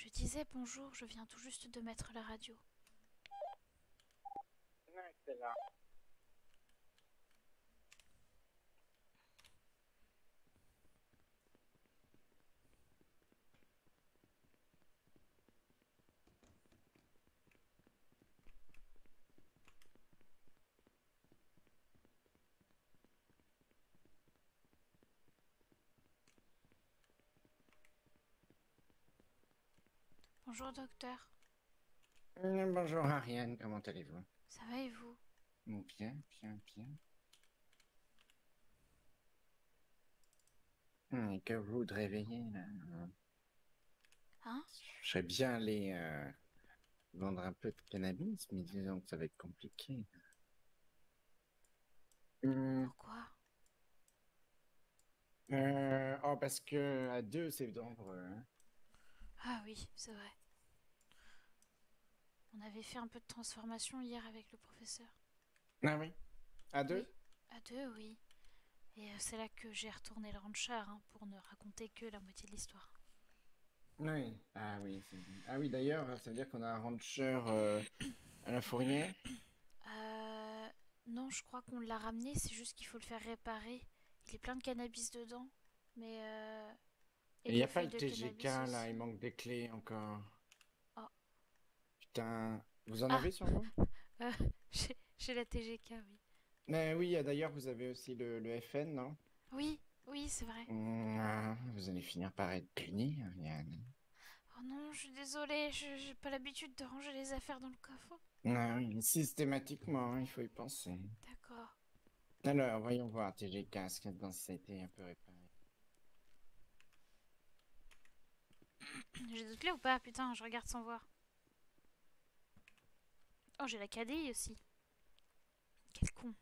Je disais bonjour, je viens tout juste de mettre la radio. Ouais, c'est là. Bonjour docteur, Bonjour Ariane, comment allez-vous? ça va et vous? Bien, bien, bien. Que vous de réveiller là? Hein? Je serais bien allé vendre un peu de cannabis, mais disons que ça va être compliqué. Hum, Pourquoi? oh, parce que à deux, c'est dangereux, hein. Ah oui, c'est vrai. On avait fait un peu de transformation hier avec le professeur. Ah oui, à deux? Oui, à deux, oui. Et c'est là que j'ai retourné le rancher pour ne raconter que la moitié de l'histoire. Oui. Ah oui, c'est bien. Ah oui, d'ailleurs, ça veut dire qu'on a un rancher à la fourrière. Euh... Non, je crois qu'on l'a ramené, c'est juste qu'il faut le faire réparer. Il est plein de cannabis dedans, mais et Il n'y de a pas feuilles le de TGK cannabis là, aussi. il manque des clés encore. Oh, Putain, vous en ah, avez sur vous? euh, j'ai la TGK, oui. Oui, d'ailleurs, vous avez aussi le FN, non? Oui, oui, c'est vrai. Vous allez finir par être puni, Ariane. Oh non, je suis désolée, j'ai pas l'habitude de ranger les affaires dans le coffre. Ah oui, systématiquement, hein, il faut y penser. D'accord. Alors, voyons voir, TGK, ce qu'il y a dedans, si ça a été un peu réparé. J'ai d'autres clés ou pas? Putain, je regarde sans voir. Oh, j'ai la KDI aussi. Quel con.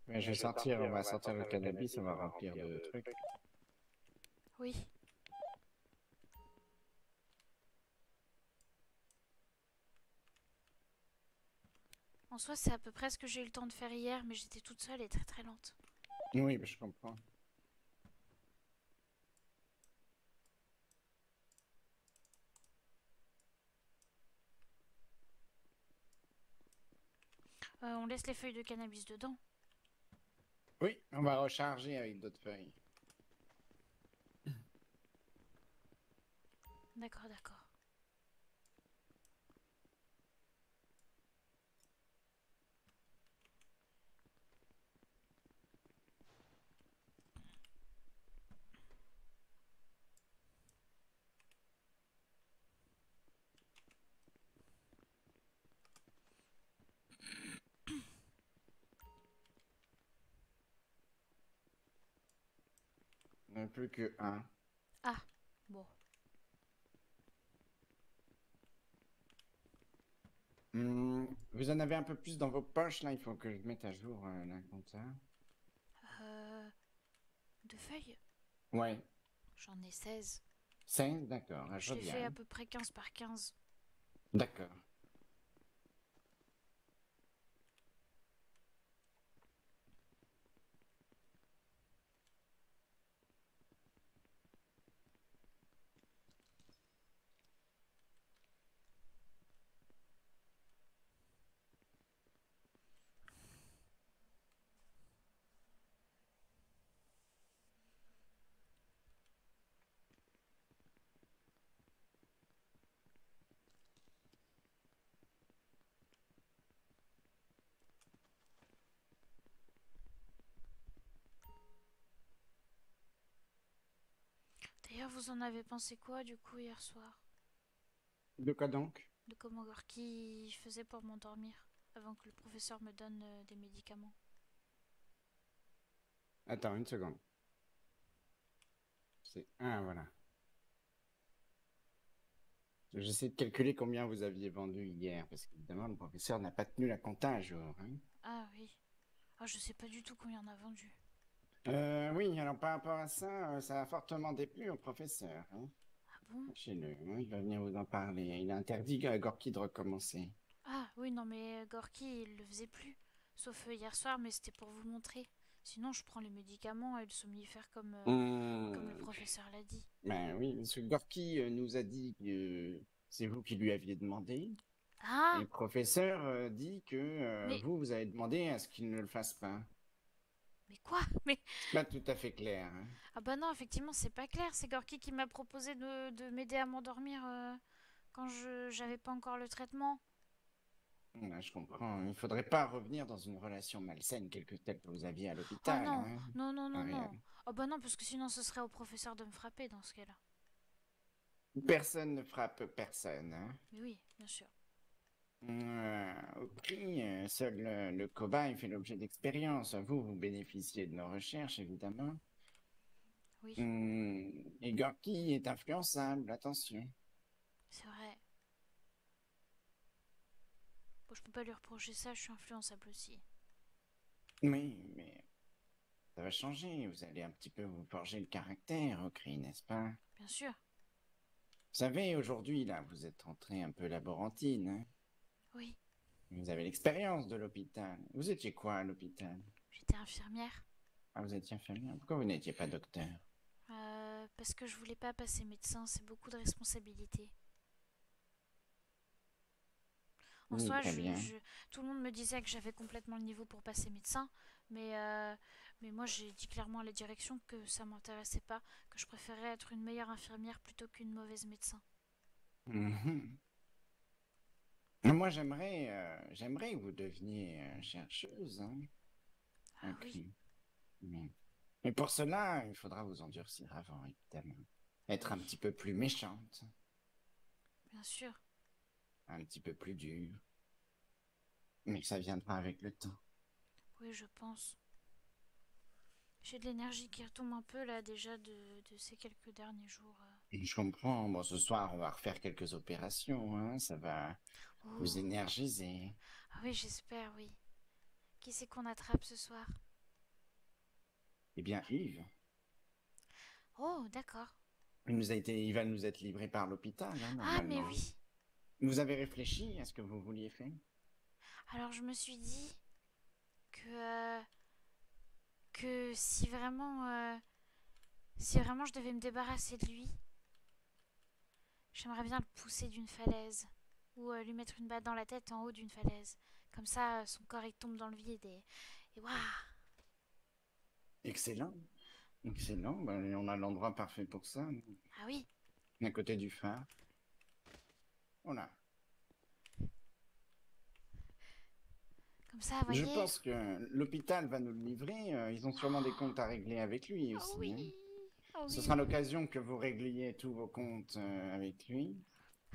Mais je vais sortir, on va sortir le cannabis, on va remplir de trucs. Oui. En soi, c'est à peu près ce que j'ai eu le temps de faire hier, mais j'étais toute seule et très très lente. Oui, je comprends. On laisse les feuilles de cannabis dedans. Oui, on va recharger avec d'autres feuilles. D'accord, d'accord. Il n'y en a plus que un. Ah, bon. Vous en avez un peu plus dans vos poches, là, il faut que je mette à jour, là, comme ça. Euh. Deux feuilles? Ouais, J'en ai 16. 5, d'accord, je Je veux l'ai fait à bien. peu près 15 par 15. D'accord. D'ailleurs, vous en avez pensé quoi du coup hier soir? De quoi donc? De comment Gorky faisait pour m'endormir avant que le professeur me donne des médicaments? Attends, une seconde. C'est un, voilà. J'essaie de calculer combien vous aviez vendu hier, parce qu'évidemment, le professeur n'a pas tenu la compta un jour, hein. Ah oui. Ah, je sais pas du tout combien on a vendu. Oui, alors par rapport à ça, ça a fortement déplu au professeur, hein. Bon. Chez-le, hein, il va venir vous en parler. Il a interdit à Gorky de recommencer. Ah oui, non, mais Gorky, il le faisait plus. Sauf hier soir, mais c'était pour vous montrer. Sinon, je prends les médicaments et le somnifère comme le Hum, professeur l'a dit. Ben oui, parce que Gorky nous a dit que c'est vous qui lui aviez demandé. Et Ah. le professeur dit que Mais, vous avez demandé à ce qu'il ne le fasse pas. mais quoi? Mais, C'est pas tout à fait clair, hein. ah bah non, effectivement, c'est pas clair. C'est Gorky qui m'a proposé de m'aider à m'endormir quand j'avais pas encore le traitement. Ouais, je comprends. Il faudrait pas revenir dans une relation malsaine, telle que vous aviez à Oh l'hôpital, non, hein. non, non, non, Ariel. non. Oh bah non, parce que sinon ce serait au professeur de me frapper dans ce cas-là. Personne ne frappe personne, hein. Mais oui, bien sûr. Au prix, seul le cobaye fait l'objet d'expériences. Vous, vous bénéficiez de nos recherches, évidemment. Oui, Et Gorky est influençable, attention. c'est vrai. Bon, je peux pas lui reprocher ça, je suis influençable aussi. Oui, mais ça va changer. Vous allez un petit peu vous forger le caractère, Okri, n'est-ce pas? Bien sûr. Vous savez, aujourd'hui, là, vous êtes rentré un peu laborantine, hein. Oui, Vous avez l'expérience de l'hôpital. Vous étiez quoi à l'hôpital? j'étais infirmière. Ah, vous étiez infirmière. Pourquoi vous n'étiez pas docteur? Parce que je voulais pas passer médecin, c'est beaucoup de responsabilités. En soi, Très bien. tout le monde me disait que j'avais complètement le niveau pour passer médecin, mais, euh, mais moi j'ai dit clairement à la direction que ça m'intéressait pas, que je préférais être une meilleure infirmière plutôt qu'une mauvaise médecin. Mhm. Moi, j'aimerais que vous deveniez chercheuse, hein, Ah oui, Okri. Mais pour cela, il faudra vous endurcir avant, évidemment. Être un oui, petit peu plus méchante, bien sûr. un petit peu plus dure. Mais ça viendra avec le temps. Oui, je pense. J'ai de l'énergie qui retombe un peu là déjà de ces quelques derniers jours. Je comprends. Bon, ce soir, on va refaire quelques opérations, hein. Ça va vous Oh, énergiser. ah oui, j'espère, oui. Qui c'est qu'on attrape ce soir? Eh bien, Yves, Oh, d'accord. il va nous être livré par l'hôpital, hein, Ah, mais normalement. oui. Vous avez réfléchi à ce que vous vouliez faire? Alors je me suis dit que si vraiment je devais me débarrasser de lui, j'aimerais bien le pousser d'une falaise ou lui mettre une balle dans la tête en haut d'une falaise. Comme ça, son corps il tombe dans le vide et waouh. Excellent. Excellent. Ben, on a l'endroit parfait pour ça, Ah oui, à côté du phare. Voilà. comme ça, vous Je voyez. pense que l'hôpital va nous le livrer. Ils ont sûrement des comptes à régler avec lui Oh aussi, oui, hein. oh Ce oui, sera l'occasion que vous régliez tous vos comptes avec lui.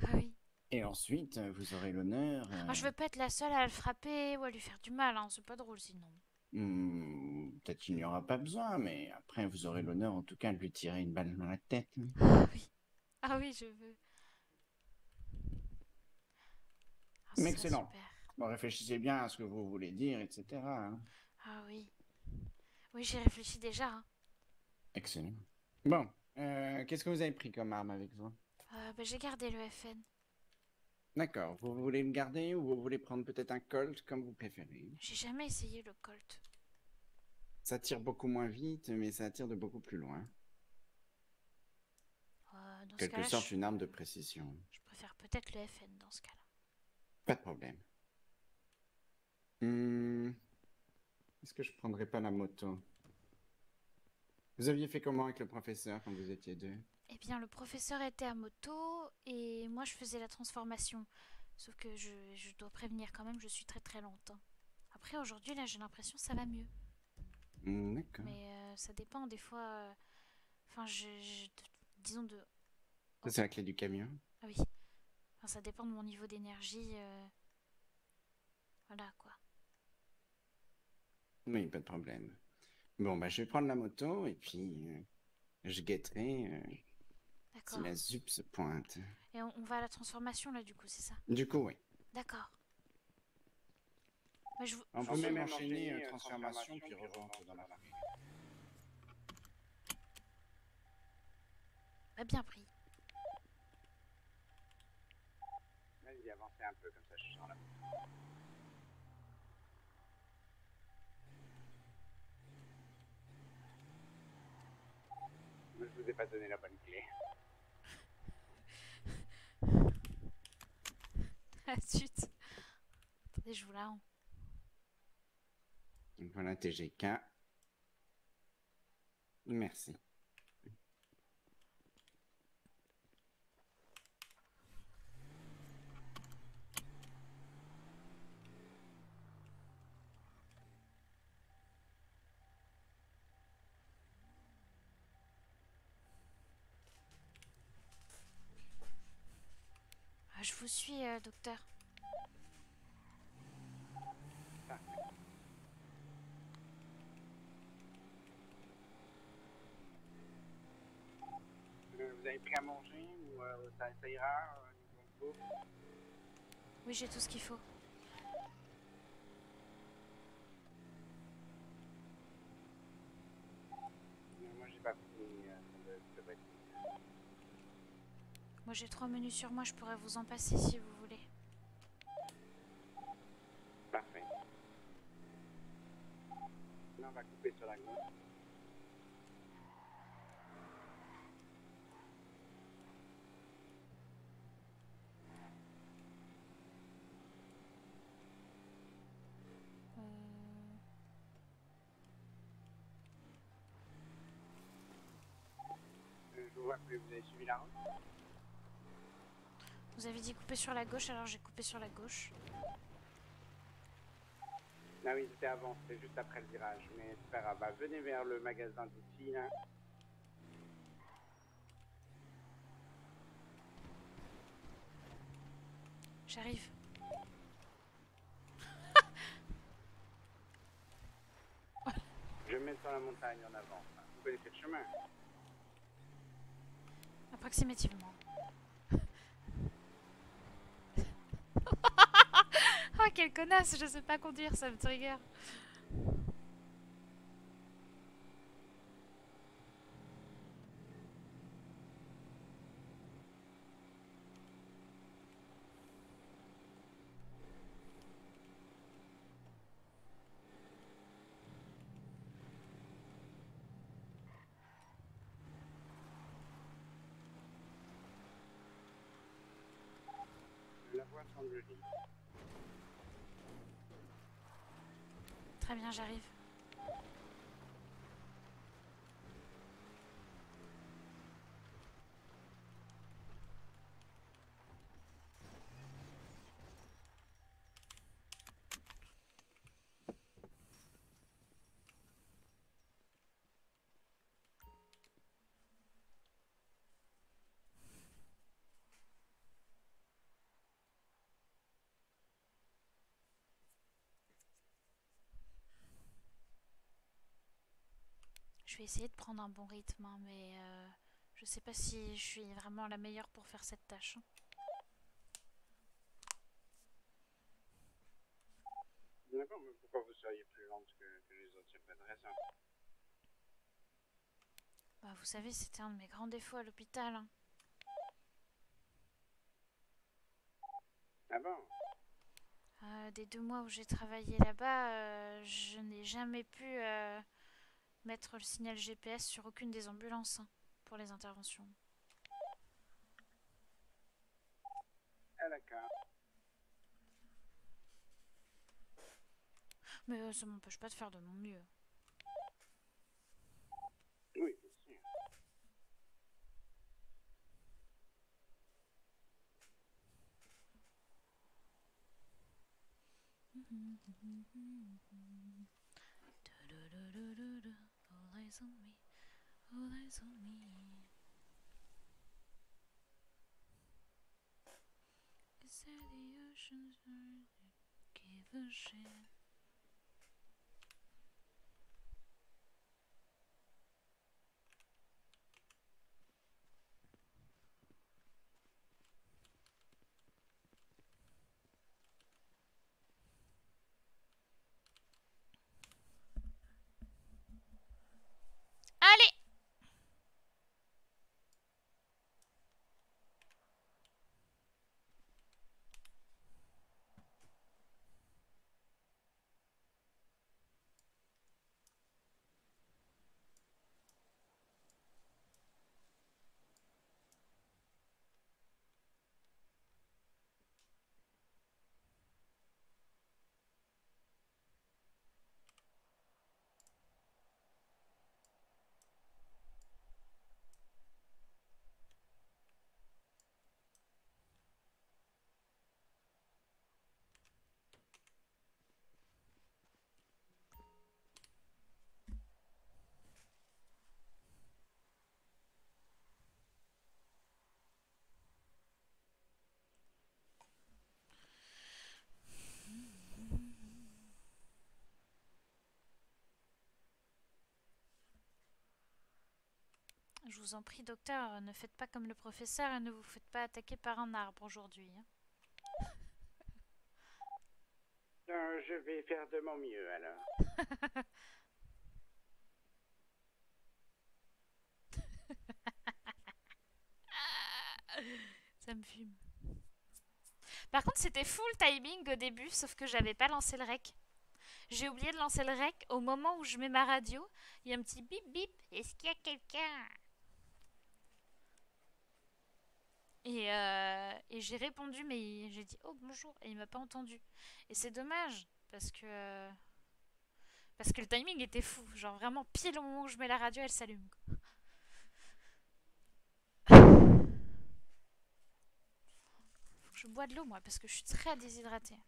ah oui. Et ensuite, vous aurez l'honneur. Ah, je veux pas être la seule à le frapper ou à lui faire du mal, hein. C'est pas drôle sinon. Peut-être qu'il n'y aura pas besoin, mais après, vous aurez l'honneur en tout cas de lui tirer une balle dans la tête, hein. Ah oui, ah oui, je veux. Ah, ce Mais serait excellent. super. Bon, réfléchissez bien à ce que vous voulez dire, etc., hein. Ah oui, oui, j'y réfléchis déjà, hein. Excellent. Bon, qu'est-ce que vous avez pris comme arme avec vous? Bah, j'ai gardé le FN. D'accord. Vous voulez le garder ou vous voulez prendre peut-être un Colt comme vous préférez? J'ai jamais essayé le Colt. Ça tire beaucoup moins vite, mais ça tire de beaucoup plus loin. Dans ce Quelque cas-là, sorte une arme de précision. je préfère peut-être le FN dans ce cas-là. Pas de problème. Hmm, Est-ce que je prendrais pas la moto? Vous aviez fait comment avec le professeur quand vous étiez deux? Eh bien, le professeur était à moto et moi je faisais la transformation. Sauf que je dois prévenir quand même, je suis très très lente, hein. Après, aujourd'hui, là, j'ai l'impression que ça va mieux. D'accord. Mais ça dépend des fois. Enfin, disons de. Ça, Oh, c'est la clé du camion. ah oui. Enfin, ça dépend de mon niveau d'énergie. Voilà quoi. Oui, pas de problème. Bon, bah, je vais prendre la moto et puis je guetterai si D'accord. la ZUP se pointe. Et on va à la transformation là, du coup, c'est ça? Du coup, oui. D'accord. Bah, On je peut vous même suis. enchaîner transformation puis revente dans la foulée. Bah, bien pris. vous y avancez un peu, comme ça je sens la moto. Moi, je vous ai pas donné la bonne clé. Ah, zut. Attendez, je vous la rends. Donc voilà, TGK. Merci. Ah, je vous suis, docteur. Vous avez pris à manger ou ça ira niveau bouffe? Oui, j'ai tout ce qu'il faut. Moi, j'ai pas fini de bâtir. Moi, j'ai 3 menus sur moi, je pourrais vous en passer si vous voulez. Parfait. Là, on va couper sur la gauche. Je vois que vous avez suivi la route. Vous avez dit couper sur la gauche, alors j'ai coupé sur la gauche. Ah oui, c'était avant, c'était juste après le virage. Mais c'est pas grave. Bah, venez vers le magasin d'outils, là. J'arrive. Je vais me mettre sur la montagne en avant. Vous connaissez le chemin? Approximativement. Oh, quelle connasse, je sais pas conduire, ça me trigger. La voie semble libre. Très bien, j'arrive. Je vais essayer de prendre un bon rythme, hein, mais je sais pas si je suis vraiment la meilleure pour faire cette tâche. Hein. D'accord, mais pourquoi vous seriez plus lente que les autres? Il n'y a pas de raison. Bah, vous savez, c'était un de mes grands défauts à l'hôpital. Hein. Ah bon? Des 2 mois où j'ai travaillé là-bas, je n'ai jamais pu mettre le signal GPS sur aucune des ambulances hein, pour les interventions. Ah d'accord. Mais ça m'empêche pas de faire de mon mieux. Oui, bien sûr. All eyes on me, all eyes on me. Is that the ocean's give a shit? Allez! Je vous en prie, docteur, ne faites pas comme le professeur et ne vous faites pas attaquer par un arbre aujourd'hui. Hein. Je vais faire de mon mieux alors. Ça me fume. Par contre, c'était full timing au début, sauf que j'avais pas lancé le rec. J'ai oublié de lancer le rec au moment où je mets ma radio. Il y a un petit bip bip. Est-ce qu'il y a quelqu'un? Et j'ai répondu, mais j'ai dit oh bonjour et il m'a pas entendu. Et c'est dommage parce que le timing était fou. Genre vraiment pile au moment où je mets la radio, elle s'allume. Faut que je bois de l'eau moi parce que je suis très déshydratée.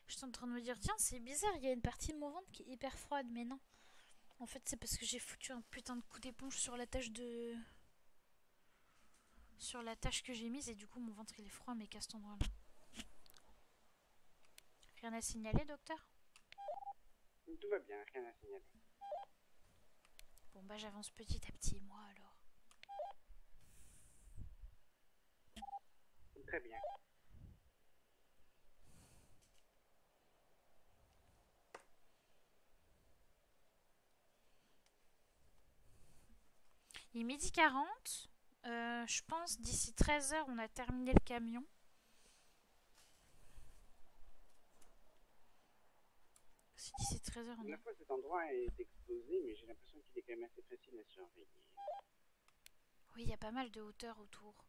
Je suis en train de me dire tiens c'est bizarre, il y a une partie de mon ventre qui est hyper froide, mais non. En fait c'est parce que j'ai foutu un putain de coup d'éponge sur la tâche que j'ai mise et du coup mon ventre il est froid mais qu'à cet endroit là. Rien à signaler docteur? Tout va bien, rien à signaler. Bon bah j'avance petit à petit moi alors. Très bien. Il est midi 40. Je pense d'ici 13h on a terminé le camion. Si d'ici 13h on La a... fois cet endroit est exposé, mais j'ai l'impression qu'il est quand même assez facile à surveiller. Oui, il y a pas mal de hauteur autour.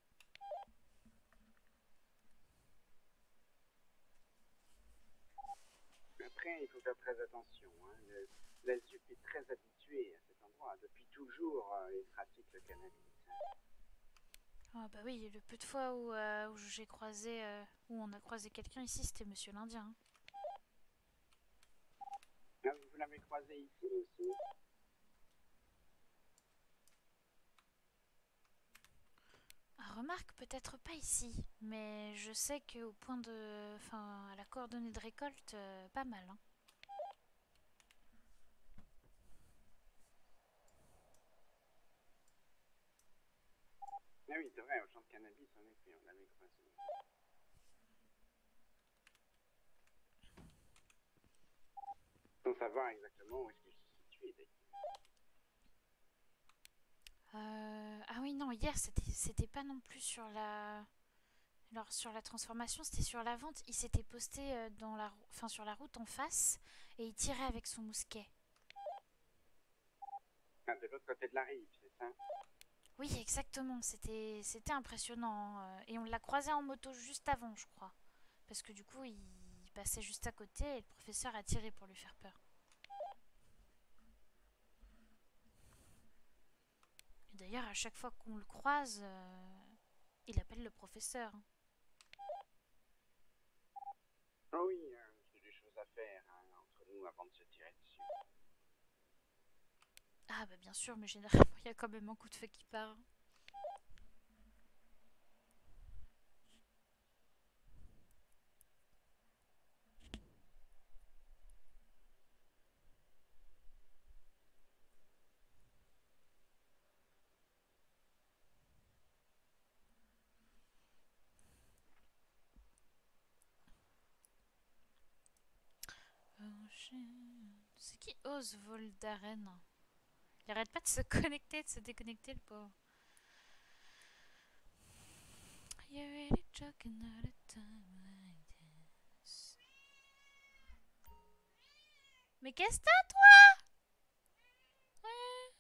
Après, il faut faire très attention. Hein. La ZUP est très habituée à cet endroit. Depuis toujours, il pratique le cannabis. Ah bah oui, le peu de fois où j'ai croisé, où on a croisé quelqu'un ici, c'était Monsieur l'Indien. Hein. Ah, vous l'avez croisé ici aussi? Ah, remarque, peut-être pas ici, mais je sais qu'au point de... Enfin, à la coordonnée de récolte, pas mal. Hein. Ah oui, c'est vrai, au champ de cannabis, en effet, on l'avait croisé. Sans savoir exactement où est-ce qu'il se situait, d'ailleurs. Ah oui, non, hier, c'était pas non plus sur la... Alors, sur la transformation, c'était sur la vente. Il s'était posté sur la route en face et il tirait avec son mousquet. Ah, de l'autre côté de la rive, c'est ça? Oui, exactement. C'était impressionnant. Et on l'a croisé en moto juste avant, je crois. Parce que du coup, il passait juste à côté et le professeur a tiré pour lui faire peur. Et d'ailleurs, à chaque fois qu'on le croise, il appelle le professeur. Hein. Oh oui, c'est des choses à faire hein, entre nous avant de se tirer dessus. Ah bah bien sûr, mais généralement, il y a quand même un coup de feu qui part. C'est qui ose Voldaren? Il arrête pas de se connecter, de se déconnecter, le pauvre. You're really joking all the time like this. Mais qu'est-ce que t'as, toi? Ouais.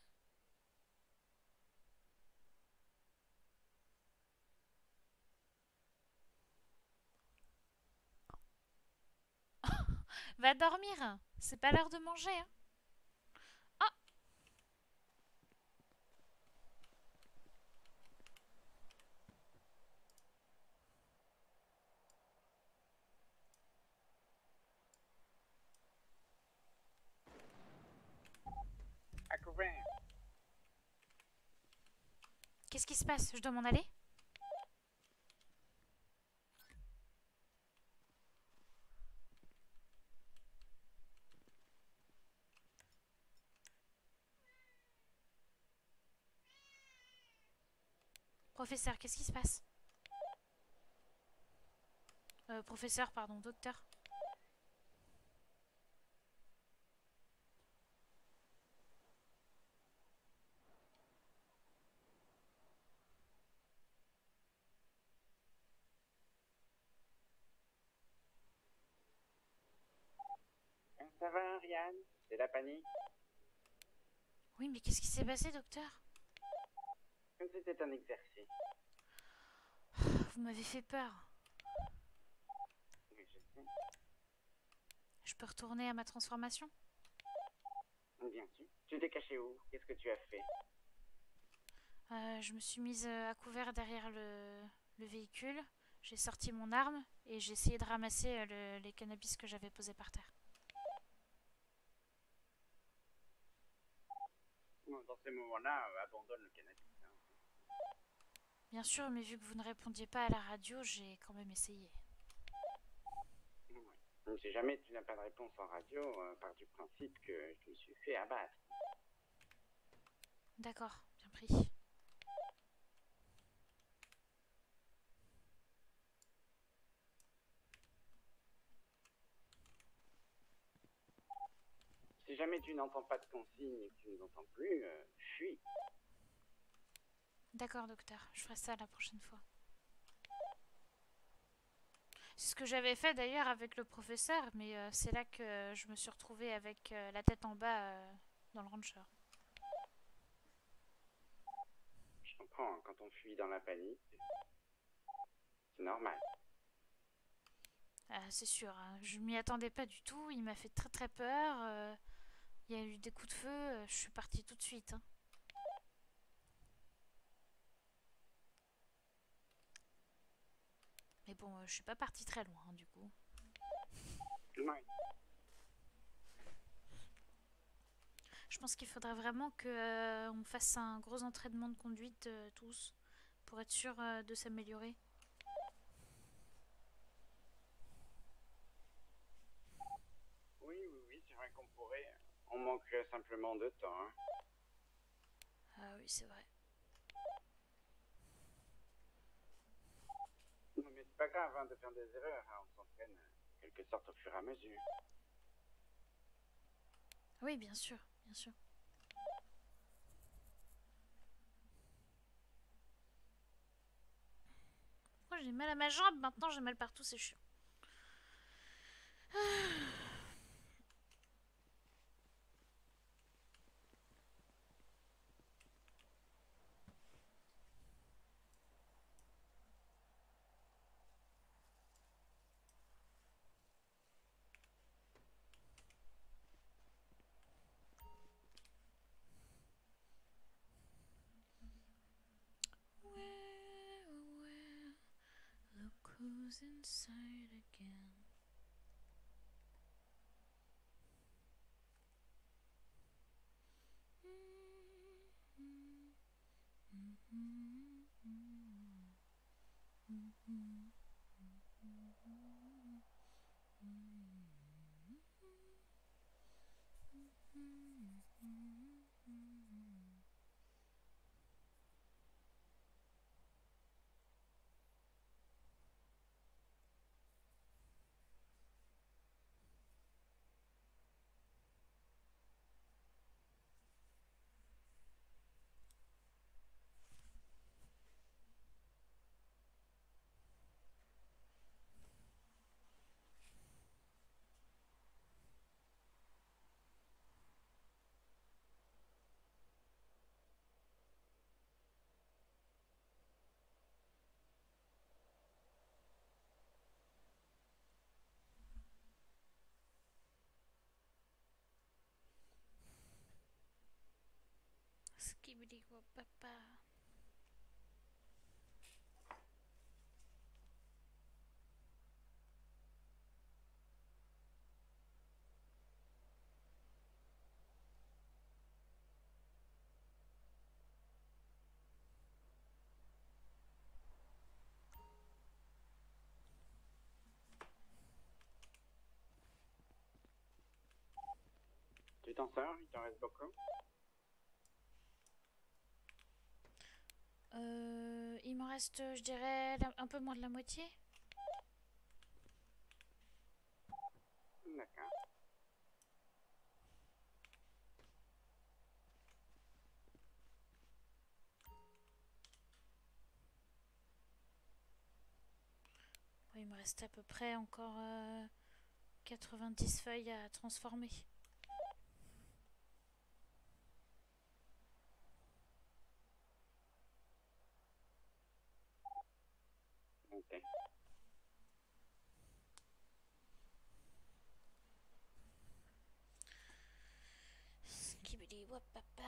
Va dormir. C'est pas l'heure de manger, hein. Oh, À couvert. qu'est-ce qui se passe? Je dois m'en aller? Professeur, qu'est-ce qui se passe? Professeur, pardon, docteur. Ça va, Ariane? C'est la panique? Oui, mais qu'est-ce qui s'est passé, docteur? Comme c'était un exercice. Vous m'avez fait peur. Oui, je sais. Je peux retourner à ma transformation? Bien sûr. Tu t'es caché où? Qu'est-ce que tu as fait? Je me suis mise à couvert derrière le véhicule. J'ai sorti mon arme et j'ai essayé de ramasser les cannabis que j'avais posés par terre. Bon, dans ces moments-là, abandonne le cannabis. Hein. Bien sûr, mais vu que vous ne répondiez pas à la radio, j'ai quand même essayé. Ouais. Si jamais tu n'as pas de réponse en radio, pars du principe que je me suis fait abattre. D'accord, bien pris. Si jamais tu n'entends pas de consigne et que tu ne l'entends plus, fuis. D'accord, docteur, je ferai ça la prochaine fois. C'est ce que j'avais fait d'ailleurs avec le professeur, mais c'est là que je me suis retrouvée avec la tête en bas dans le rancher. Je comprends, hein, quand on fuit dans la panique, c'est normal. C'est sûr, hein, je m'y attendais pas du tout, il m'a fait très très peur. Il y a eu des coups de feu, je suis partie tout de suite. Hein. Mais bon, je suis pas partie très loin, hein, du coup. Ouais. Je pense qu'il faudrait vraiment que on fasse un gros entraînement de conduite tous pour être sûr de s'améliorer. Oui, c'est vrai qu'on pourrait. On manque simplement de temps. Hein. Ah oui, c'est vrai. Non, mais c'est pas grave hein, de faire des erreurs. Hein. On s'entraîne en quelque sorte au fur et à mesure. Oui, bien sûr, bien sûr. Pourquoi j'ai mal à ma jambe? Maintenant j'ai mal partout, c'est chiant. Look who's inside again. Skibidi wop papa. Tu t'en sors? Il t'en reste beaucoup? Il m'en reste, je dirais, un peu moins de la moitié. D'accord. Ouais, il me reste à peu près encore 90 feuilles à transformer. Ok. Skibidi wop papa.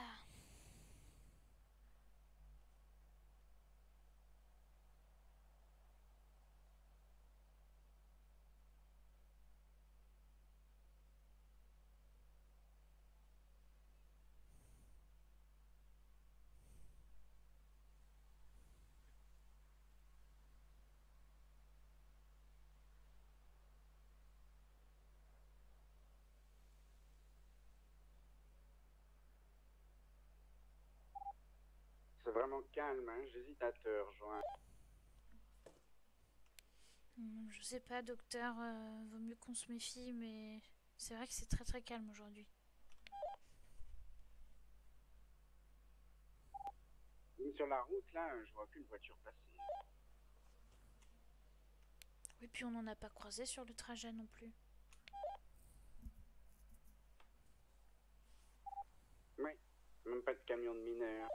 C'est vraiment calme, hein? J'hésite à te rejoindre. Je sais pas, docteur, vaut mieux qu'on se méfie, mais c'est vrai que c'est très très calme aujourd'hui. Sur la route, là, je vois aucune voiture passer. Et puis on n'en a pas croisé sur le trajet non plus. Oui, même pas de camion de mineurs.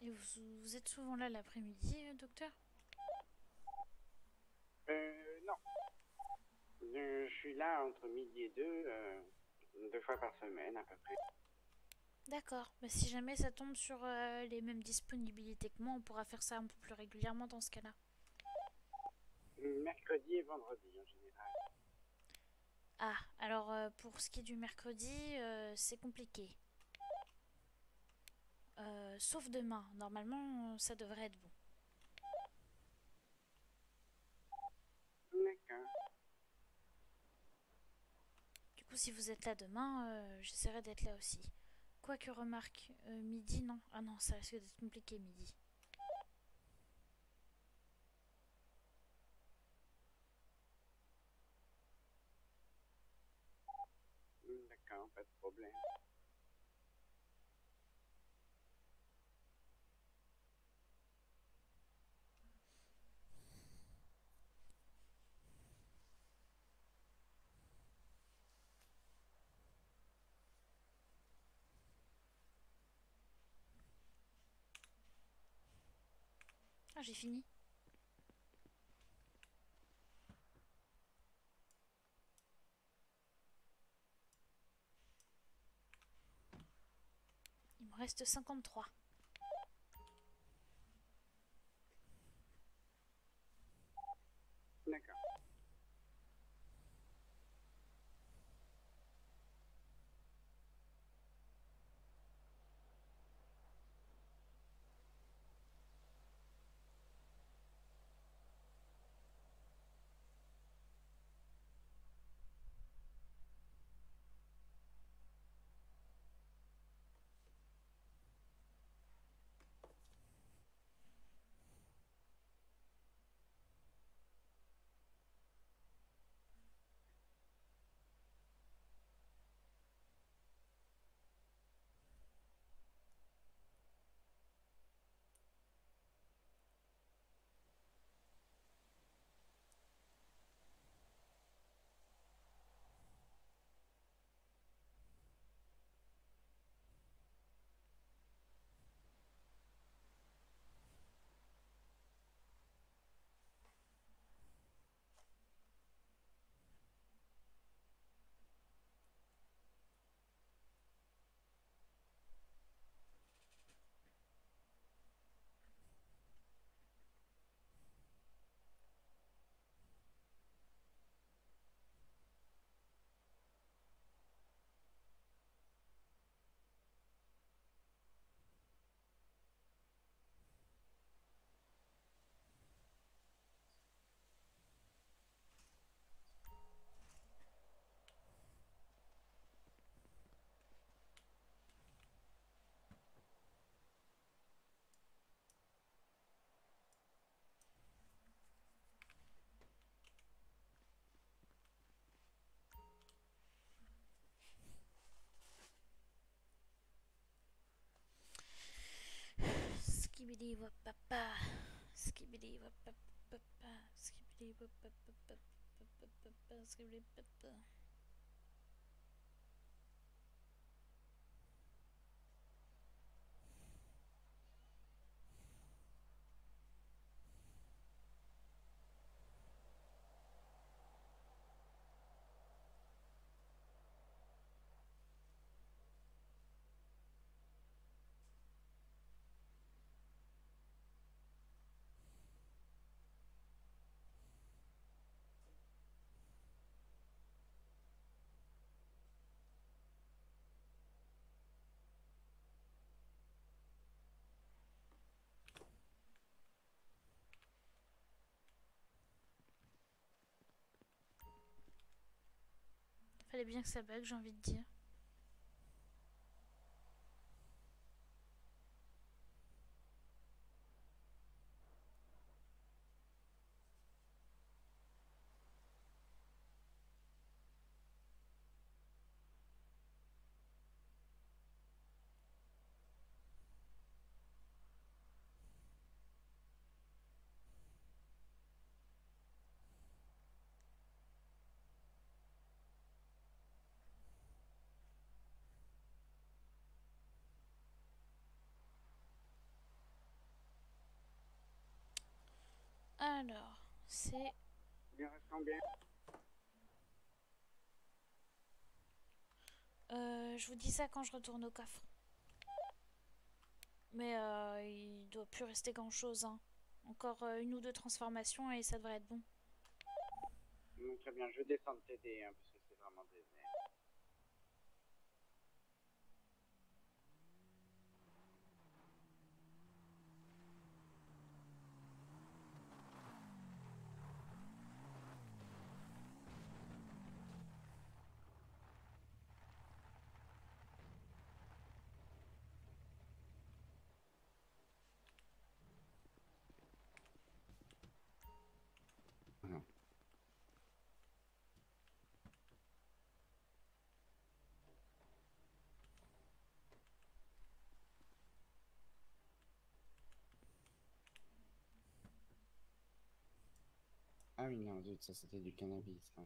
Et vous êtes souvent là l'après-midi, docteur? Non. Je suis là entre midi et deux fois par semaine à peu près. D'accord, bah, si jamais ça tombe sur les mêmes disponibilités que moi, on pourra faire ça un peu plus régulièrement dans ce cas-là. Mercredi et vendredi en général. Ah, alors pour ce qui est du mercredi, c'est compliqué. Sauf demain, normalement ça devrait être bon. D'accord. Du coup, si vous êtes là demain, j'essaierai d'être là aussi. Quoique remarque, midi, non. Ah non, ça risque d'être compliqué midi. pas de problème. Ah, j'ai fini. Il me reste 53. D'accord. Skibidi wap papa. Skibidi wap papa. Skibidi wap papa. Skibidi papa. Fallait bien que ça bug, j'ai envie de dire. Alors, c'est... Il en reste combien? Je vous dis ça quand je retourne au coffre. Mais il doit plus rester grand chose. Hein. Encore une ou deux transformations et ça devrait être bon. Très bien, je vais descendre t'aider, hein, parce que c'est vraiment désert. Ah oui, non, zut, ça c'était du cannabis. Ouais.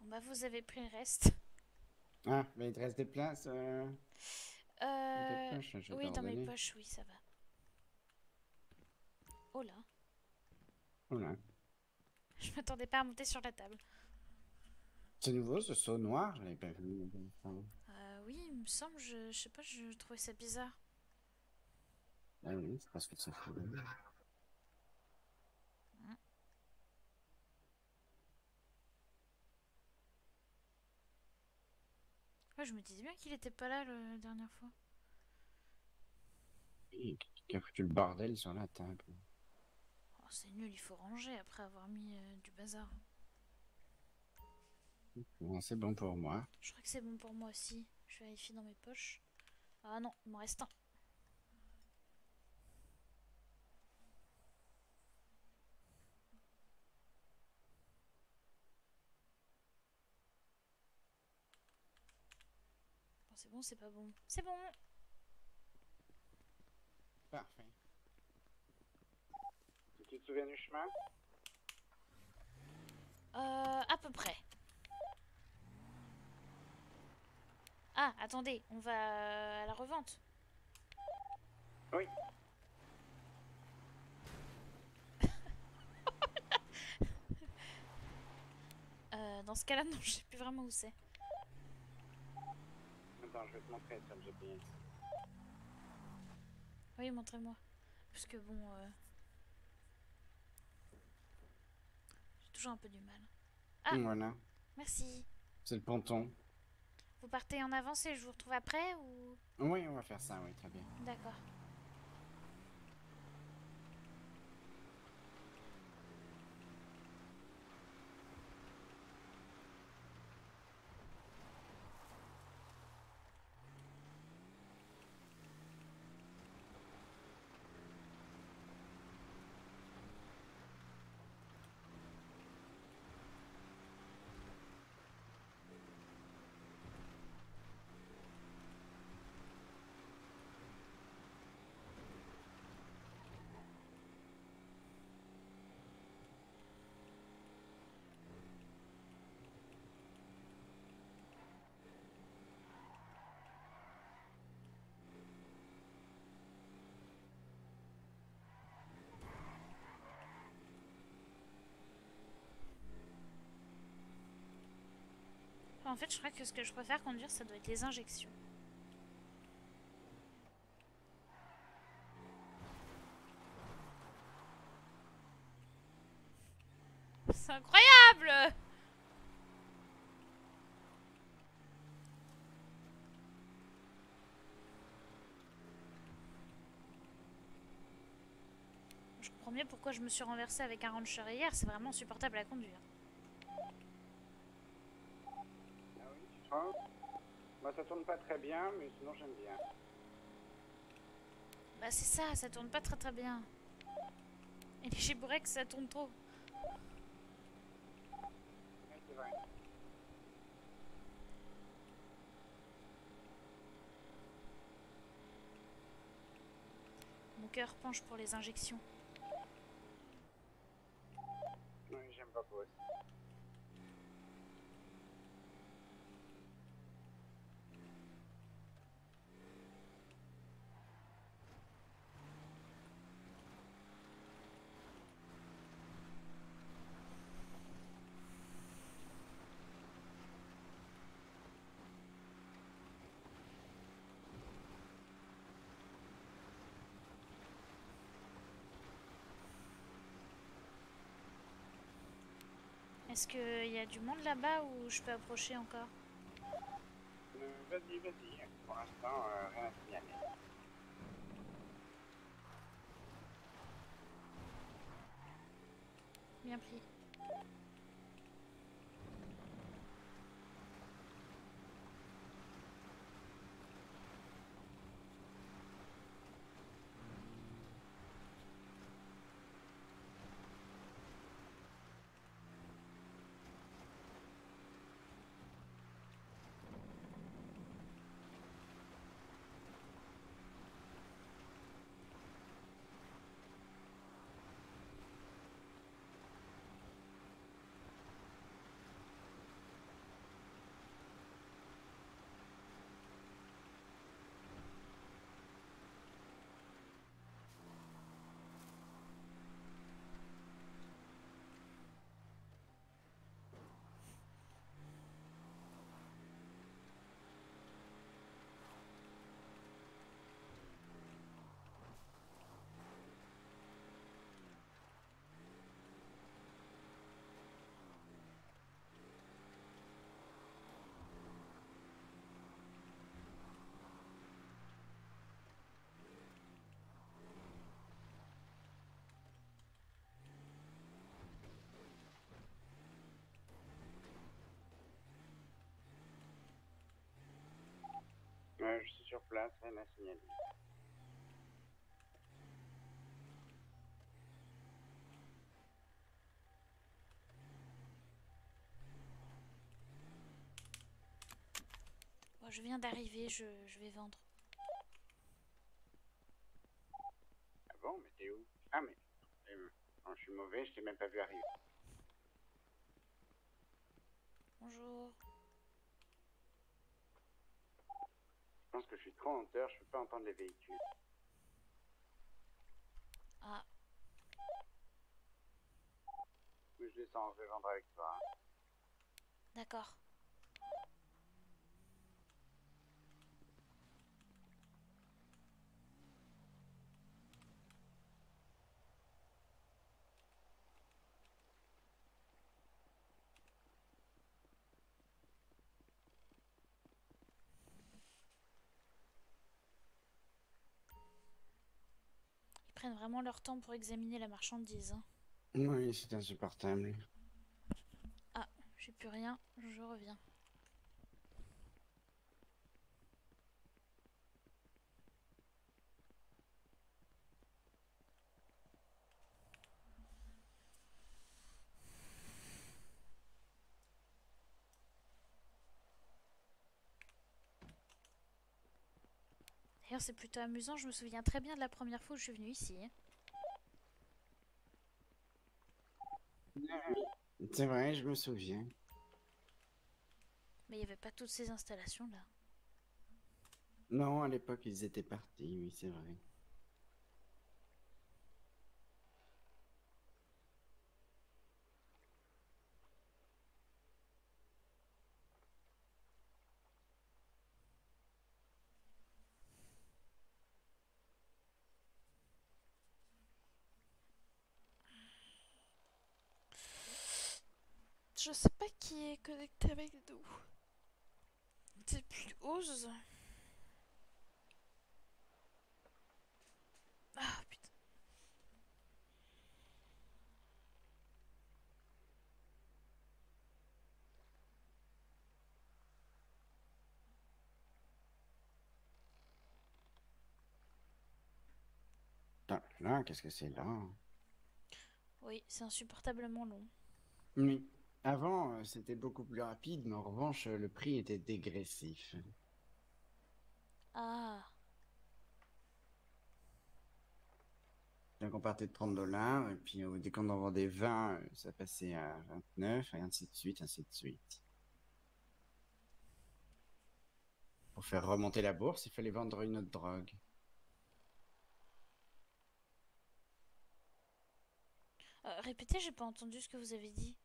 Bon bah vous avez pris le reste. Ah, mais il te reste des places dans tes Euh... poches, je vais Oui, t'en dans mes redonner. poches, oui, ça va. Oh là, Voilà. je m'attendais pas à monter sur la table. C'est nouveau ce seau noir, je l'avais pas vu. Oui, il me semble, je sais pas, je trouvais ça bizarre. Ah oui, c'est parce que ça fait. Mm. Ouais, je me disais bien qu'il était pas là la dernière fois. Oui, qui a foutu le bordel sur la table. Oh, c'est nul, il faut ranger après avoir mis du bazar. Bon, c'est bon pour moi. Je crois que c'est bon pour moi aussi. Je vérifie dans mes poches. Ah non, il m'en reste un. Bon, c'est bon, c'est pas bon. C'est bon. Parfait. Tu te souviens du chemin? À peu près. Ah, attendez, on va à la revente. Oui. Dans ce cas-là, non, je sais plus vraiment où c'est. Attends, je vais te montrer sur le GPS. Oui, montrez-moi. Parce que bon, j'ai toujours un peu du mal. Ah, Voilà, merci. c'est le ponton. Vous partez en avance et je vous retrouve après ou... Oui, on va faire ça, oui, très bien. D'accord. En fait, je crois que ce que je préfère conduire, ça doit être les injections. C'est incroyable! Je comprends mieux pourquoi je me suis renversée avec un rancher hier, c'est vraiment insupportable à conduire. Ah oui, tu trouves? Moi, ça tourne pas très bien, mais sinon, j'aime bien. Bah c'est ça tourne pas très très bien. Et les chibourecs, ça tourne trop. Oui, c'est vrai. Mon cœur penche pour les injections. Oui, j'aime beaucoup aussi. Est-ce qu'il y a du monde là-bas ou je peux approcher encore? Vas-y, vas-y. Pour l'instant, rien à signaler. Bien pris. place, rien à signaler. Bon, je viens d'arriver, je vais vendre. Ah bon, mais t'es où? Ah mais... non, je suis mauvais, je t'ai même pas vu arriver. Bonjour. Je pense que je suis trop en hauteur, je peux pas entendre les véhicules. Ah, Mais je descends, je vais vendre avec toi. Hein. d'accord. Ils prennent vraiment leur temps pour examiner la marchandise. Hein. Oui, c'est insupportable. Ah, j'ai plus rien, je reviens. D'ailleurs, c'est plutôt amusant, je me souviens très bien de la première fois où je suis venue ici. Hein. C'est vrai, je me souviens. Mais il n'y avait pas toutes ces installations-là. Non, à l'époque, ils étaient partis, oui, c'est vrai. Je sais pas qui est connecté avec nous. C'est plus Ose. Ah putain. Attends, là, qu'est-ce que c'est là? Oui, c'est insupportablement long. Oui. Avant, c'était beaucoup plus rapide, mais en revanche, le prix était dégressif. Ah, Donc on partait de 30 $, et puis dès qu'on en vendait 20, ça passait à 29, et ainsi de suite, ainsi de suite. Pour faire remonter la bourse, il fallait vendre une autre drogue. répétez, j'ai pas entendu ce que vous avez dit.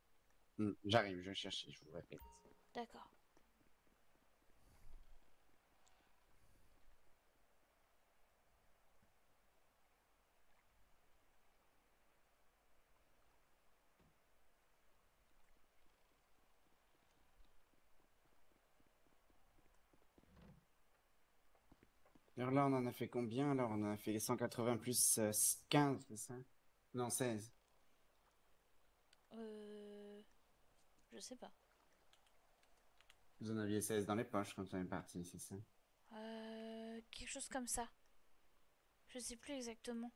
J'arrive, je cherche, je vous répète. D'accord. Alors là, on en a fait combien? Alors, on en a fait les 180 plus 15, c'est ça? Non, 16. Euh... Je sais pas. Vous en aviez 16 dans les poches quand on est parti, c'est ça? Quelque chose comme ça. Je sais plus exactement.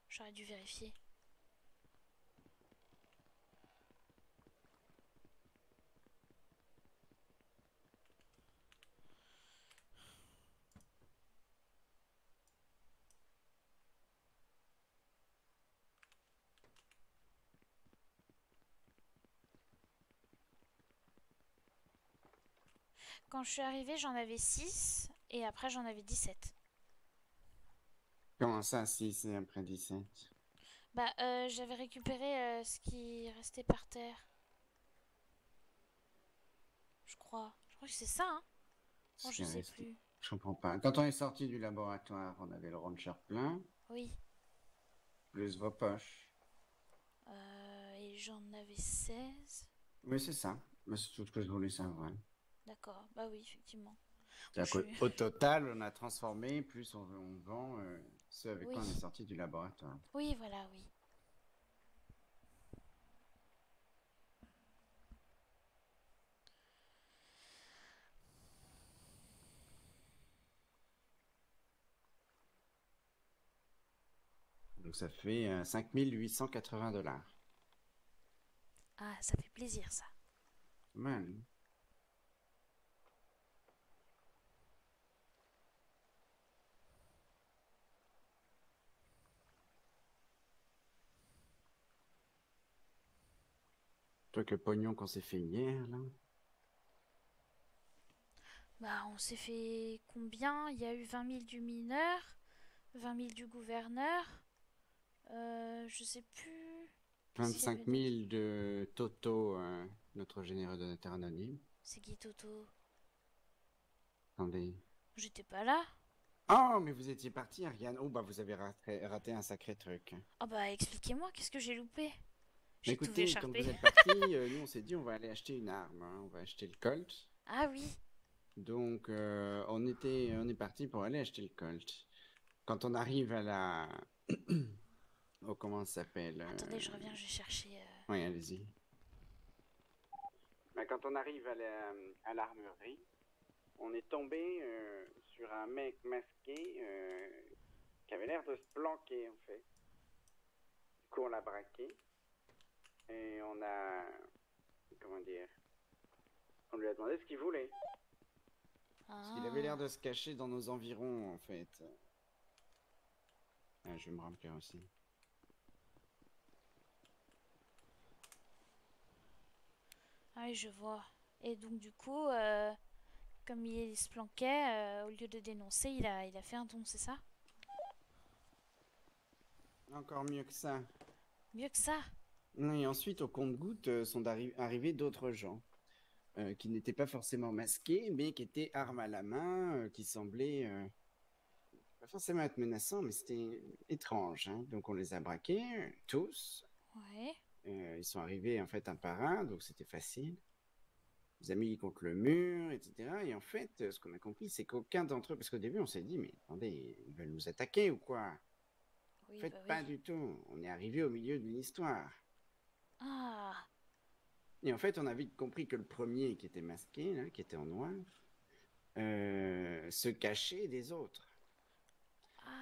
J'aurais dû vérifier. Quand je suis arrivée, j'en avais 6 et après j'en avais 17. Comment ça, 6 et après 17? Bah, j'avais récupéré ce qui restait par terre. Je crois. Je crois que c'est ça, hein. Bon, Ce je qui est sais resté. plus. Je comprends pas. Quand on est sorti du laboratoire, on avait le rancher plein, Oui. plus vos poches. Et j'en avais 16. Oui, c'est ça. Mais c'est tout ce que je voulais savoir. D'accord. Bah oui, effectivement. Bon, C'est-à-dire qu'au total, on a transformé, plus on vend ce avec Oui. quoi on est sorti du laboratoire. Oui, voilà, oui. Donc ça fait 5 880 $. Ah, ça fait plaisir ça. Mal. Toi, que pognon qu'on s'est fait hier, là. Bah, on s'est fait combien? Il y a eu 20 000 du mineur, 20 000 du gouverneur. Je sais plus. Qu'est-ce qu'il y avait Vingt-cinq d'autre? mille de Toto, notre généreux donateur anonyme. C'est qui Toto? Attendez. J'étais pas là. Oh, mais vous étiez parti, Ariane. Oh, bah vous avez raté un sacré truc. Oh bah, expliquez-moi, qu'est-ce que j'ai loupé? Mais J'ai tout vu écoutez, quand écharper. vous êtes parti, nous on s'est dit on va aller acheter une arme, hein. On va acheter le Colt. Ah oui. Donc on est parti pour aller acheter le Colt. Quand on arrive à la, oh comment ça s'appelle Attendez, je reviens, je vais chercher. Oui, allez-y. Bah, quand on arrive à l'armurerie, on est tombé sur un mec masqué qui avait l'air de se planquer en fait. Du coup on l'a braqué et on a, comment dire, on lui a demandé ce qu'il voulait. Parce qu'il avait l'air Ah. de se cacher dans nos environs, en fait. Ah, je vais me remplir aussi. Ah oui, je vois. Et donc du coup, comme il se planquait, au lieu de dénoncer, il a fait un don, c'est ça? Encore mieux que ça. Mieux que ça. Et ensuite, au compte-gouttes, sont arrivés d'autres gens. Qui n'étaient pas forcément masqués, mais qui étaient armes à la main, qui semblaient pas forcément être menaçants, mais c'était étrange, hein. Donc on les a braqués, tous. Ouais. Ils sont arrivés en fait un par un, donc c'était facile. Les a mis contre le mur, etc. Et en fait, ce qu'on a compris, c'est qu'aucun d'entre eux, parce qu'au début, on s'est dit, mais attendez, ils veulent nous attaquer ou quoi? En Oui, fait, bah oui. pas du tout. On est arrivé au milieu d'une histoire. Ah. Et en fait, on a vite compris que le premier qui était masqué, là, qui était en noir, se cachait des autres.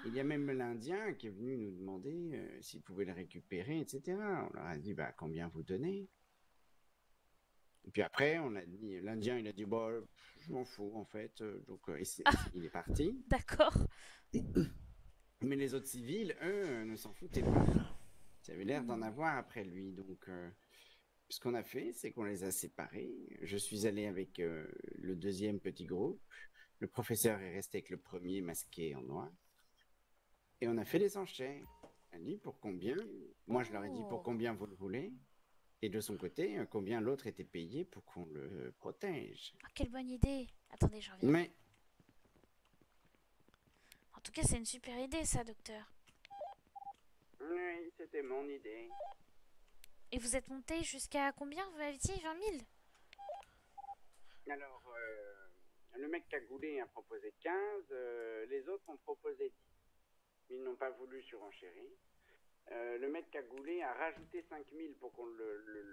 Il y a Ah. même l'Indien qui est venu nous demander s'il pouvait le récupérer, etc. On leur a dit, bah, combien vous donnez? Et puis après, on a dit, l'Indien, il a dit, bah, je m'en fous, en fait. Donc, il est parti. D'accord. Mais les autres civils, eux, ne s'en foutaient pas. Ils avaient l'air d'en Hmm. avoir après lui. Donc, ce qu'on a fait, c'est qu'on les a séparés. Je suis allé avec le deuxième petit groupe. Le professeur est resté avec le premier masqué en noir. Et on a fait les enchères. Elle a dit pour combien. Moi, je leur ai dit pour Oh. combien vous le voulez. Et de son côté, combien l'autre était payé pour qu'on le protège. Ah, quelle bonne idée. Attendez, je reviens. Mais, En tout cas, c'est une super idée, ça, docteur. oui, c'était mon idée. Et vous êtes monté jusqu'à combien, vous m'avez dit? 20 000? Alors, le mec cagoulé a proposé 15, les autres ont proposé 10. Ils n'ont pas voulu surenchérir. Le mec cagoulé a rajouté 5000 pour qu'on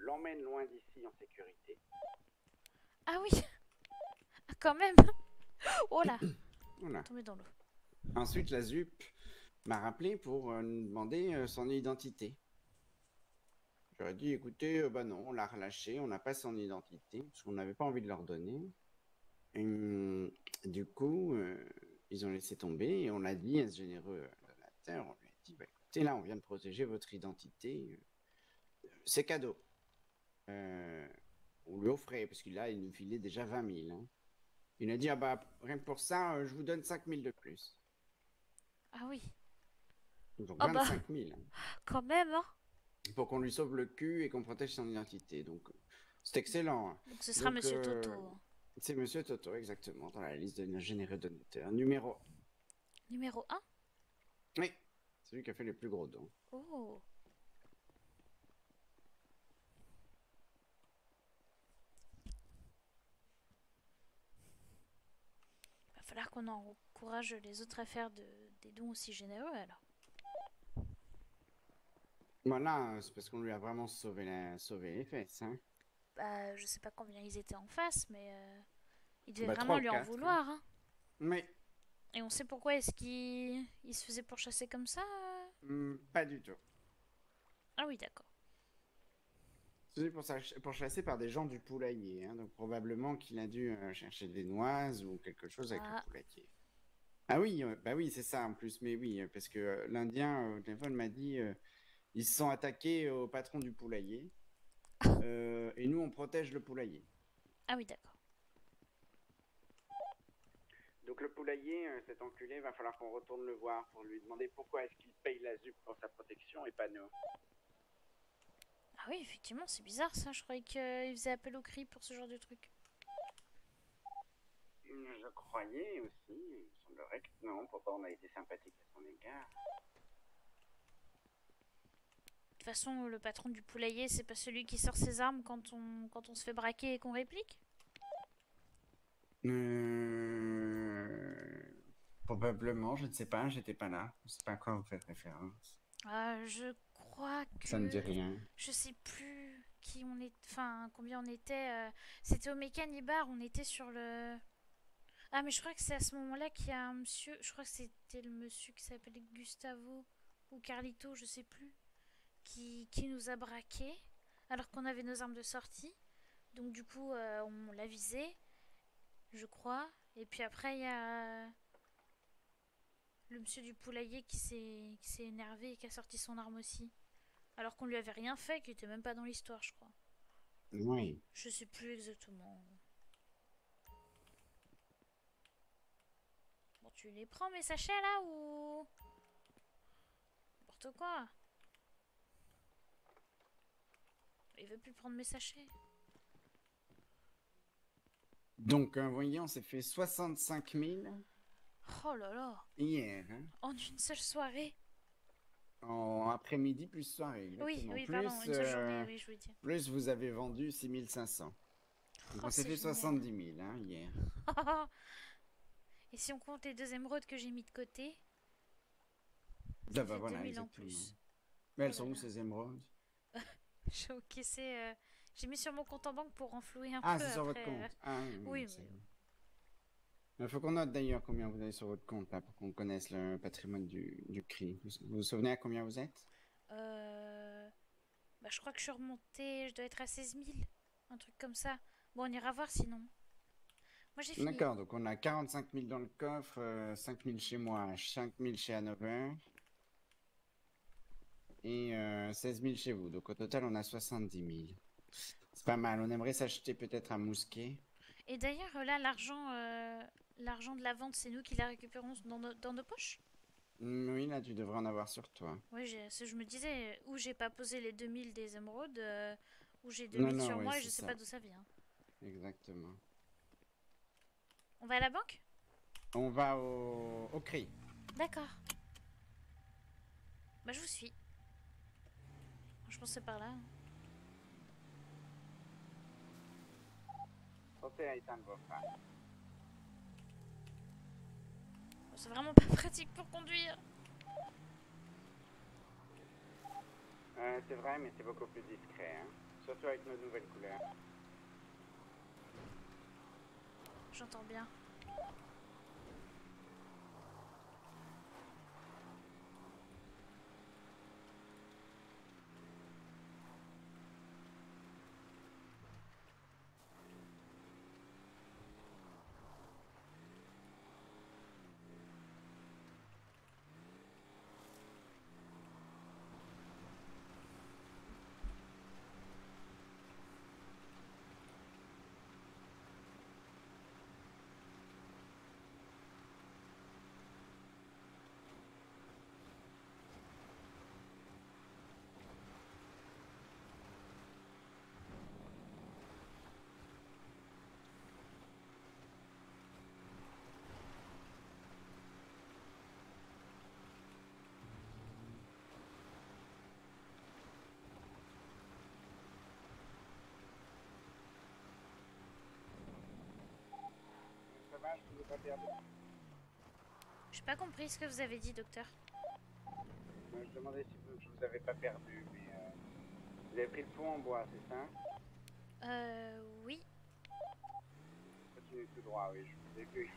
l'emmène loin d'ici en sécurité. Ah oui. Ah, quand même. Oh là. Voilà. Tombé dans l'eau. Ensuite, la ZUP m'a rappelé pour nous demander son identité. J'aurais dit, écoutez, bah non, on l'a relâché, on n'a pas son identité, parce qu'on n'avait pas envie de leur donner. Et, du coup, ils ont laissé tomber et on l'a dit à ce généreux donateur, on lui a dit, bah, écoutez, là, on vient de protéger votre identité, c'est cadeau. On lui offrait, parce qu'il là, il nous filait déjà 20 000. Hein. Il a dit, ah bah, rien que pour ça, je vous donne 5000 de plus. Ah oui. Donc Oh bah, 25 000. Hein, quand même, hein. pour qu'on lui sauve le cul et qu'on protège son identité. Donc, c'est excellent. Hein. Donc ce sera Donc, Monsieur Toto. c'est Monsieur Toto, exactement, dans la liste de nos généreux donateurs. Numéro. Numéro 1. Oui, c'est lui qui a fait les plus gros dons. Oh. Va falloir qu'on encourage les autres à faire des dons aussi généreux, alors. Voilà, c'est parce qu'on lui a vraiment sauvé les fesses. Hein. Bah, je sais pas combien ils étaient en face, mais ils devaient Bah, vraiment 3 ou lui en 4. Hein. vouloir, hein. Mais, Et on sait pourquoi est-ce qu'il se faisait pourchasser comme ça, Pas du tout. Ah oui, d'accord. C'est pour chasser par des gens du poulailler, hein, donc probablement qu'il a dû chercher des noises ou quelque chose avec le Ah, poulailler. Ah oui, bah oui, c'est ça en plus, mais oui, parce que l'Indien au téléphone m'a dit ils se sont attaqués au patron du poulailler et nous on protège le poulailler. ah oui, d'accord. Donc le poulailler, cet enculé, va falloir qu'on retourne le voir pour lui demander pourquoi est-ce qu'il paye la ZUP pour sa protection et pas nous. Ah oui, effectivement, c'est bizarre ça. Je croyais qu'il faisait appel au cri pour ce genre de truc. Je croyais aussi, il me semblerait que non, pourtant on a été sympathique à son égard. De toute façon, le patron du poulailler, c'est pas celui qui sort ses armes quand on se fait braquer et qu'on réplique. Probablement, je ne sais pas, j'étais pas là. Je ne sais pas à quoi vous faites référence. Je crois Ça ne dit que... rien. Je sais plus qui on est... Enfin, combien on était. C'était au Mécanibar, on était sur le... Ah, mais je crois que c'est à ce moment-là qu'il y a un monsieur... Je crois que c'était le monsieur qui s'appelait Gustavo ou Carlito, je sais plus. Qui nous a braqués alors qu'on avait nos armes de sortie. Donc du coup, on l'a visé, je crois. Et puis après, il y a le monsieur du poulailler qui s'est énervé et qui a sorti son arme aussi. Alors qu'on lui avait rien fait, qui était même pas dans l'histoire, je crois. Oui. Je sais plus exactement. Bon, tu les prends mes sachets là ou n'importe quoi. Il veut plus prendre mes sachets. Donc, vous voyez, on s'est fait 65 000 Oh là là. hier, hein, En une seule soirée. en après-midi plus soirée, Oui, exactement. oui, pardon, une seule journée, oui, je voulais dire. Plus vous avez vendu 6 500. Donc, Oh, on s'est c'est fait génial. 70 000 hein, hier. Et si on compte les 2 émeraudes que j'ai mis de côté, Ah ça bah fait voilà, 2000 en exactement. plus. Mais Oh elles là sont où là. ces émeraudes? J'ai encaissé. J'ai mis sur mon compte en banque pour renflouer un Ah, peu c'est sur votre après. compte. Ah oui, Oui, c'est mais. bon. Il faut qu'on note d'ailleurs combien vous avez sur votre compte là, pour qu'on connaisse le patrimoine du CRI. Vous vous souvenez à combien vous êtes? Euh, Bah, je crois que je suis remontée. Je dois être à 16 000. Un truc comme ça. Bon, on ira voir sinon. Moi, j'ai fini. D'accord, donc on a 45 000 dans le coffre, 5 000 chez moi, 5 000 chez Hanover et 16 000 chez vous. Donc au total, on a 70 000. C'est pas mal. On aimerait s'acheter peut-être un mousquet. Et d'ailleurs, là, l'argent de la vente, c'est nous qui la récupérons dans nos poches. Oui, là, tu devrais en avoir sur toi. Oui, je me disais, où j'ai pas posé les 2000 des émeraudes, où j'ai deux Non, mille non, sur oui, moi et je c'est sais ça. pas d'où ça vient. Exactement. On va à la banque? On va au CRI. D'accord. Bah, je vous suis. Je pense que c'est par là. Pensez à éteindre vos phares. Bon, c'est vraiment pas pratique pour conduire. C'est vrai, mais c'est beaucoup plus discret, hein. Surtout avec nos nouvelles couleurs. J'entends bien. Ça va, je vous ai pas perdu. J'ai pas compris ce que vous avez dit, docteur. Je demandais si je vous avais pas perdu, mais vous avez pris le pont en bois, c'est ça? Oui. Continuez tout droit, oui, je vous ai vu.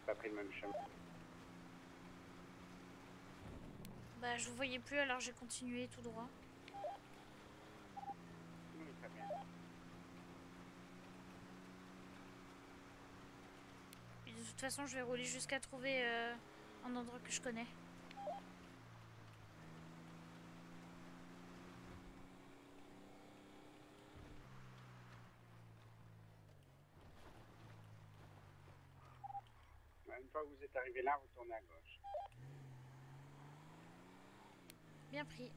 Pas pris le même chemin. Bah, je vous voyais plus, alors j'ai continué tout droit. Oui, très bien. Et de toute façon, je vais rouler jusqu'à trouver un endroit que je connais. Une fois que vous êtes arrivé là, vous tournez à gauche. Bien pris.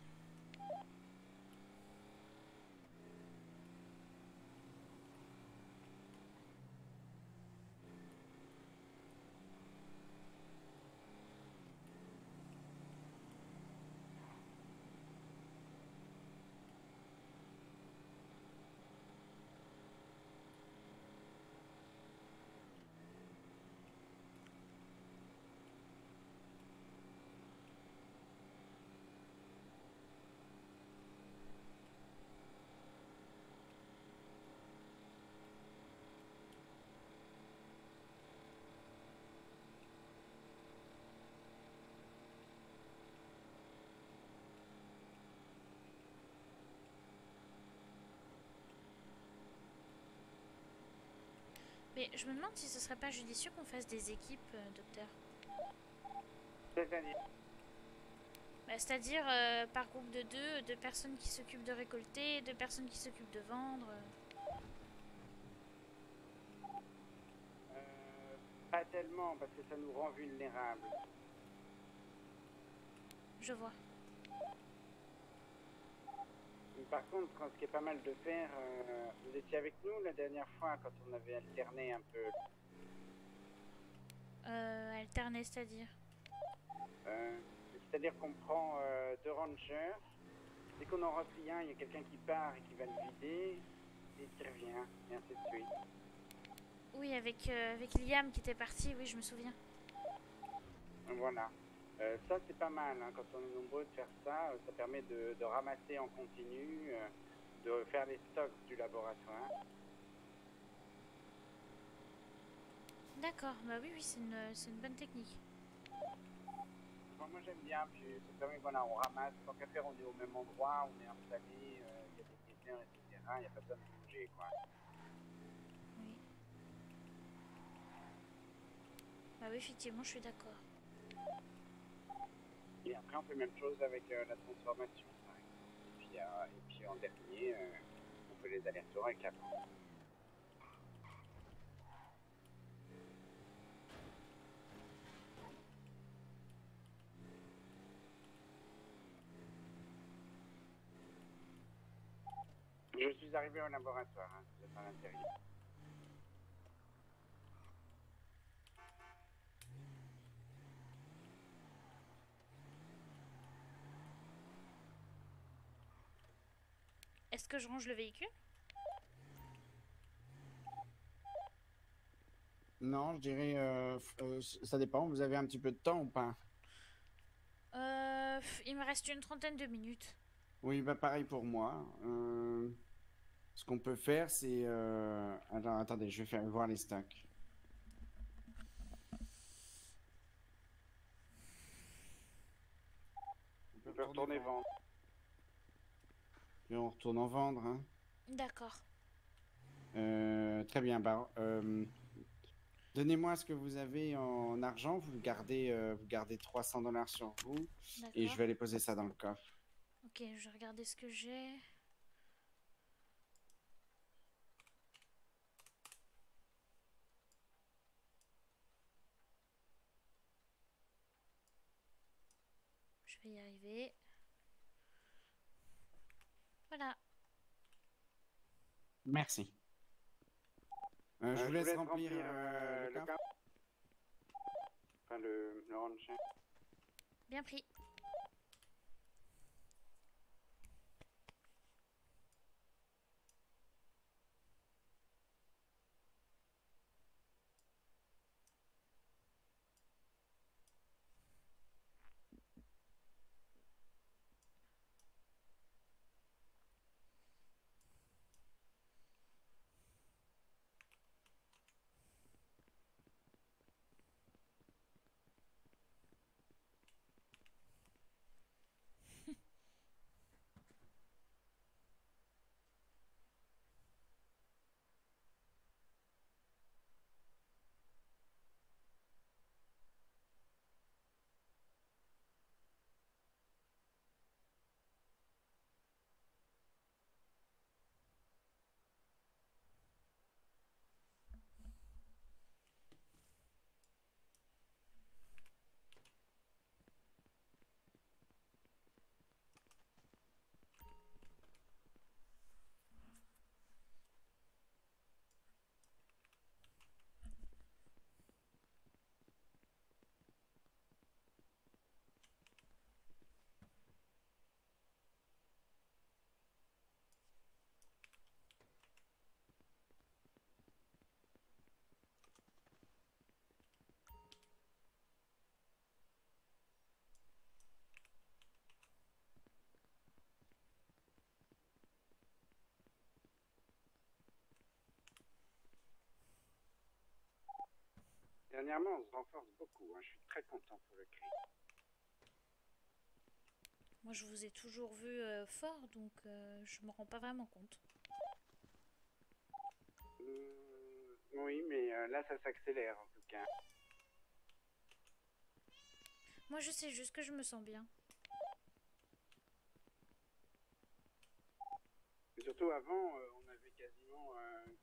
Mais je me demande si ce serait pas judicieux qu'on fasse des équipes, docteur. C'est-à-dire Bah, c'est-à-dire par groupe de deux personnes qui s'occupent de récolter, deux personnes qui s'occupent de vendre. Pas tellement, parce que ça nous rend vulnérables. Je vois. Par contre, ce qui est pas mal de faire, vous étiez avec nous la dernière fois quand on avait alterné un peu. Alterner, c'est-à-dire. C'est-à-dire qu'on prend 2 rangers, dès qu'on en replie un, il y a quelqu'un qui part et qui va le vider, et qui revient, et ainsi de suite. Oui, avec Liam qui était parti, oui, je me souviens. Voilà. Ça, c'est pas mal, hein, quand on est nombreux de faire ça, ça permet de ramasser en continu, de faire les stocks du laboratoire. D'accord, bah oui, c'est une bonne technique. Moi j'aime bien, puis ça permet, voilà, on ramasse, tant qu'à faire, on est au même endroit, on est installé, il y a des questions, etc., il n'y a pas besoin de bouger, quoi. Oui. Bah oui, effectivement, je suis d'accord. Et après, on fait la même chose avec la transformation, par exemple. Et puis en dernier, on fait les allers-retours avec la vente. Je suis arrivé au laboratoire, hein, vous êtes à l'intérieur. Est-ce que je range le véhicule? Non, je dirais, ça dépend, vous avez un petit peu de temps ou pas? Il me reste une trentaine de minutes. Oui, bah pareil pour moi. Ce qu'on peut faire, c'est... Alors, attendez, je vais faire voir les stacks. On peut retourner vendre. Et on retourne en vendre, hein. D'accord. Très bien, bah, donnez-moi ce que vous avez en argent, vous gardez 300 dollars sur vous, et je D'accord. vais aller poser ça dans le coffre. Ok, je vais regarder ce que j'ai. Je vais y arriver. Voilà. Merci. Je vous laisse remplir le coffre. Enfin, le ranger. Bien pris. Dernièrement, on se renforce beaucoup. Hein. Je suis très content pour le cri. Moi, je vous ai toujours vu fort, donc je me rends pas vraiment compte. Oui, mais là, ça s'accélère en tout cas. Moi, je sais juste que je me sens bien. Et surtout, avant, on avait quasiment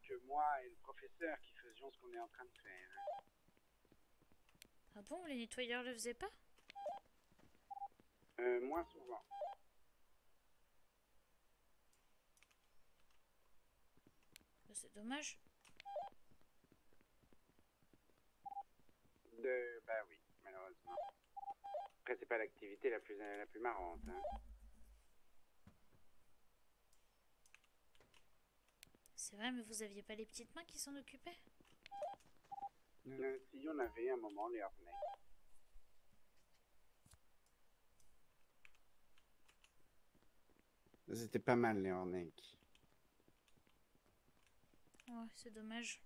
que moi et le professeur qui faisions ce qu'on est en train de faire. Hein. Ah bon, les nettoyeurs le faisaient pas? Moins souvent. C'est dommage. Bah oui, malheureusement. Après, c'est pas l'activité la plus marrante. Hein. C'est vrai, mais vous aviez pas les petites mains qui s'en occupaient? Si on avait un moment les ornets. C'était pas mal les Hornets. Ouais, c'est dommage.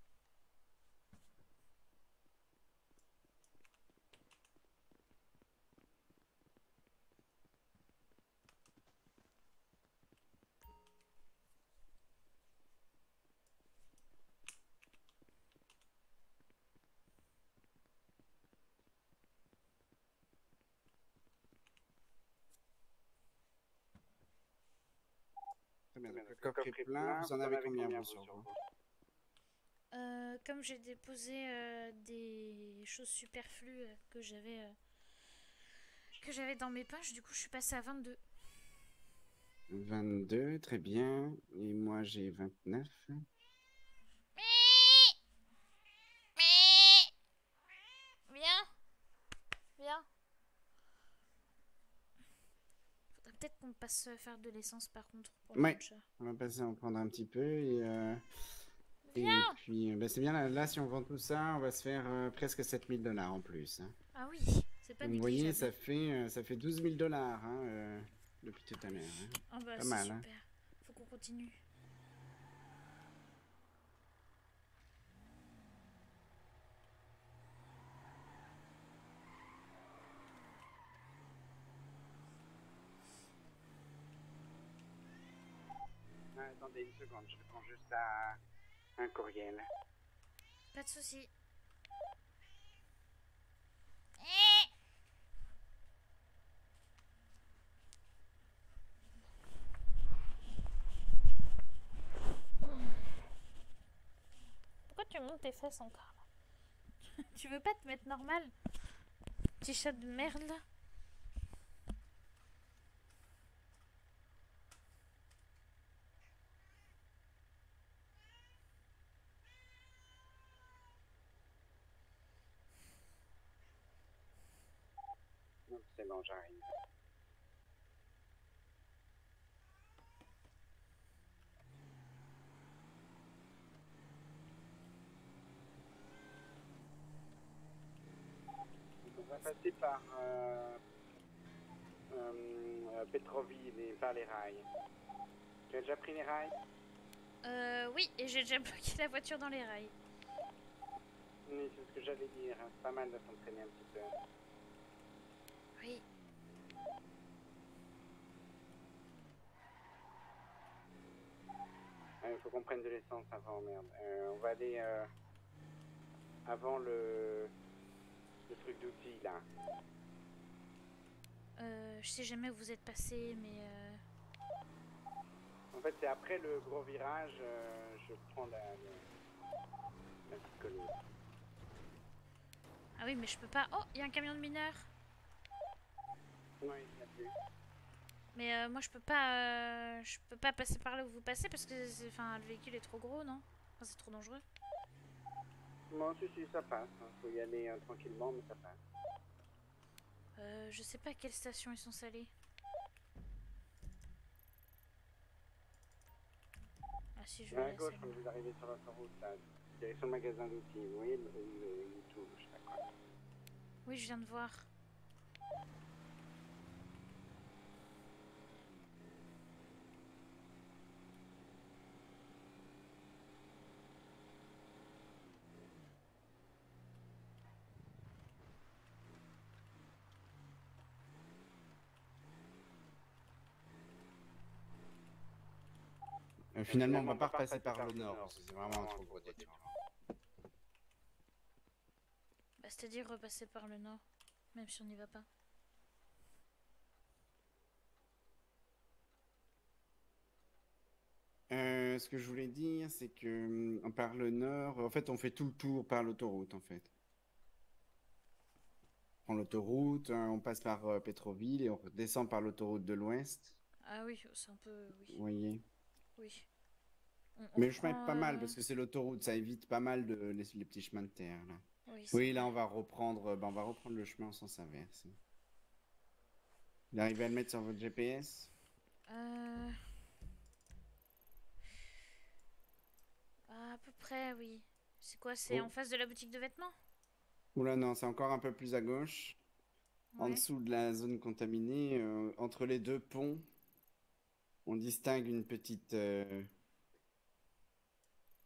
Très bien, donc le coffre est plein. Vous en avez combien vous sur vous? Comme j'ai déposé des choses superflues que j'avais dans mes poches, du coup je suis passée à 22. 22, très bien. Et moi j'ai 29. Viens, viens. Faudrait peut-être qu'on passe faire de l'essence par contre pour Ouais, notre chat. on va passer en prendre un petit peu. Et Viens. puis bah, c'est bien, là, si on vend tout ça, on va se faire presque 7000 $ en plus. Hein. Ah oui, c'est pas Donc, vous voyez, négligeable. ça fait 12 000 $ hein, depuis tout à l'heure. Hein. Ah bah Pas c'est mal. Hein. super. Faut qu'on continue. Attendez une seconde, je prends juste un courriel. Pas de soucis. Pourquoi tu montes tes fesses encore là? Tu veux pas te mettre normal? Petit chat de merde là. Non, c'est bon, j'arrive. On va passer par Pétroville et par les rails. Tu as déjà pris les rails? Oui, et j'ai déjà bloqué la voiture dans les rails. Oui, c'est ce que j'allais dire. Hein. C'est pas mal de s'entraîner un petit peu. Oui. Il faut qu'on prenne de l'essence avant, merde. On va aller avant le truc d'outils là. Je sais jamais où vous êtes passé, mais En fait, c'est après le gros virage, je prends la petite colline. ah oui, mais je peux pas. Oh, il y a un camion de mineurs. Oui, il n'y a plus. Mais moi je peux pas passer par là où vous passez parce que enfin le véhicule est trop gros, non? Enfin, c'est trop dangereux. Non, si, ça passe. Hein. Faut y aller tranquillement, mais ça passe. Je sais pas à quelle station ils sont salés. Ah si, je vais À la gauche, salle. quand vous arrivez sur l'autoroute, là, direction le magasin d'outils, vous voyez le YouTube, je sais pas quoi. Oui, je viens de voir. Finalement, on va pas repasser par le nord, parce que c'est vraiment un trop gros détour. Bah, c'est-à-dire repasser par le nord, même si on n'y va pas. Ce que je voulais dire, c'est que par le nord, en fait, on fait tout le tour par l'autoroute, en fait. On prend l'autoroute, on passe par Pétroville et on descend par l'autoroute de l'Ouest. Ah oui, c'est un peu... Vous Oui. voyez. Oui. On Mais le chemin est reprend... pas mal parce que c'est l'autoroute, ça évite pas mal les petits chemins de terre là. Oui, c'est Oui, vrai. là on va reprendre le chemin en sens inverse. Vous arrivez à le mettre sur votre GPS? Euh... À peu près, oui. C'est quoi? C'est en Oh. face de la boutique de vêtements? Oula non, c'est encore un peu plus à gauche, en Ouais. dessous de la zone contaminée, entre les deux ponts, on distingue une petite, le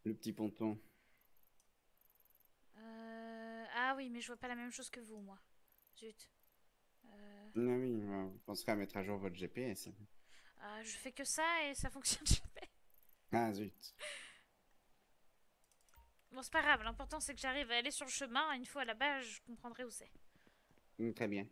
petit ponton. Ah oui, mais je vois pas la même chose que vous, moi. Zut. Ah oui, vous penserez à mettre à jour votre GPS. Je fais que ça et ça fonctionne jamais. Ah zut. Bon, c'est pas grave, l'important c'est que j'arrive à aller sur le chemin. Une fois là-bas, je comprendrai où c'est. Très bien.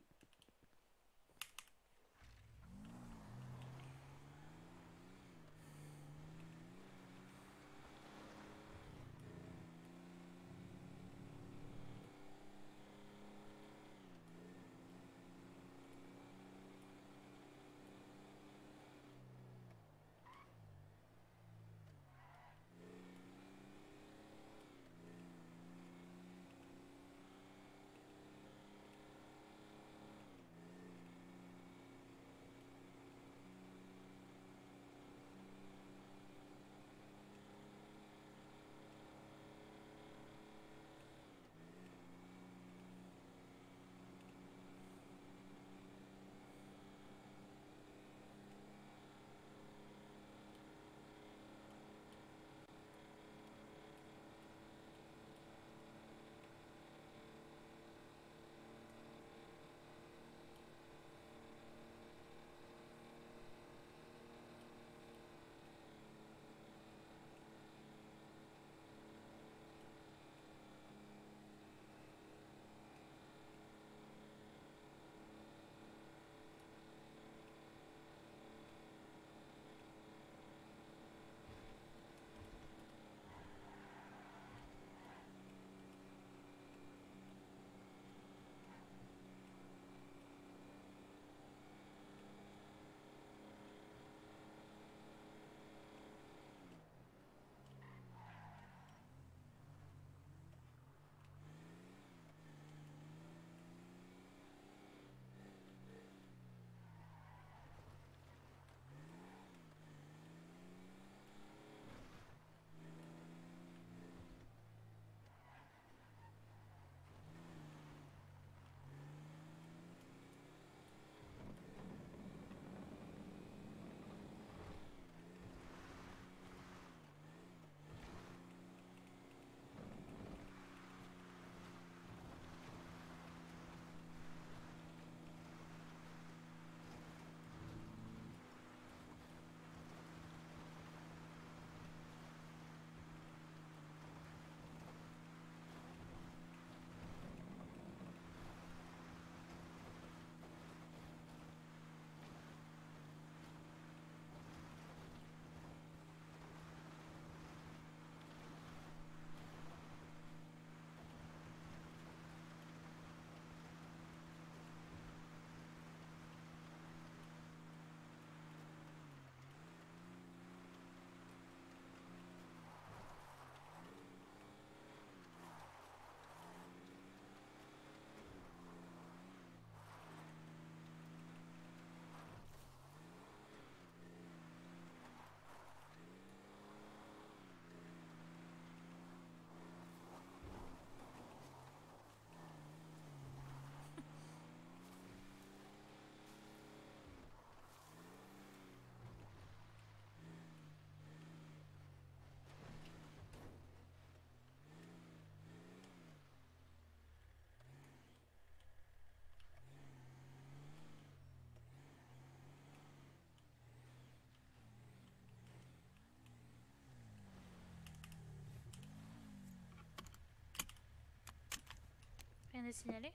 Rien à signaler?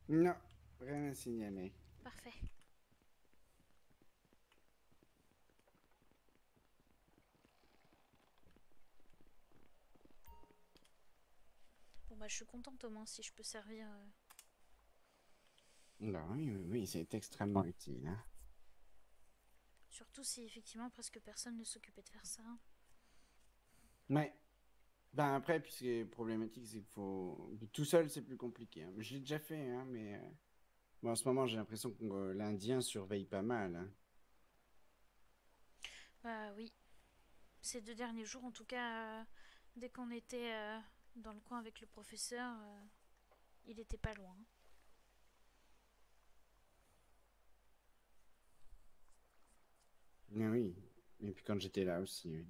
Non, rien à signaler. Parfait. Bon bah je suis contente au moins si je peux servir. Non, oui, oui, oui, c'est extrêmement utile. Hein. Surtout si effectivement presque personne ne s'occupait de faire ça. Ouais. Ben après, puis ce qui est problématique, c'est qu'il faut... Tout seul, c'est plus compliqué. Hein. Je l'ai déjà fait, hein, mais... Bon, en ce moment, j'ai l'impression que l'Indien surveille pas mal. Hein. Bah oui. Ces 2 derniers jours en tout cas, dès qu'on était dans le coin avec le professeur, il était pas loin. Ah oui. Et puis quand j'étais là aussi, oui.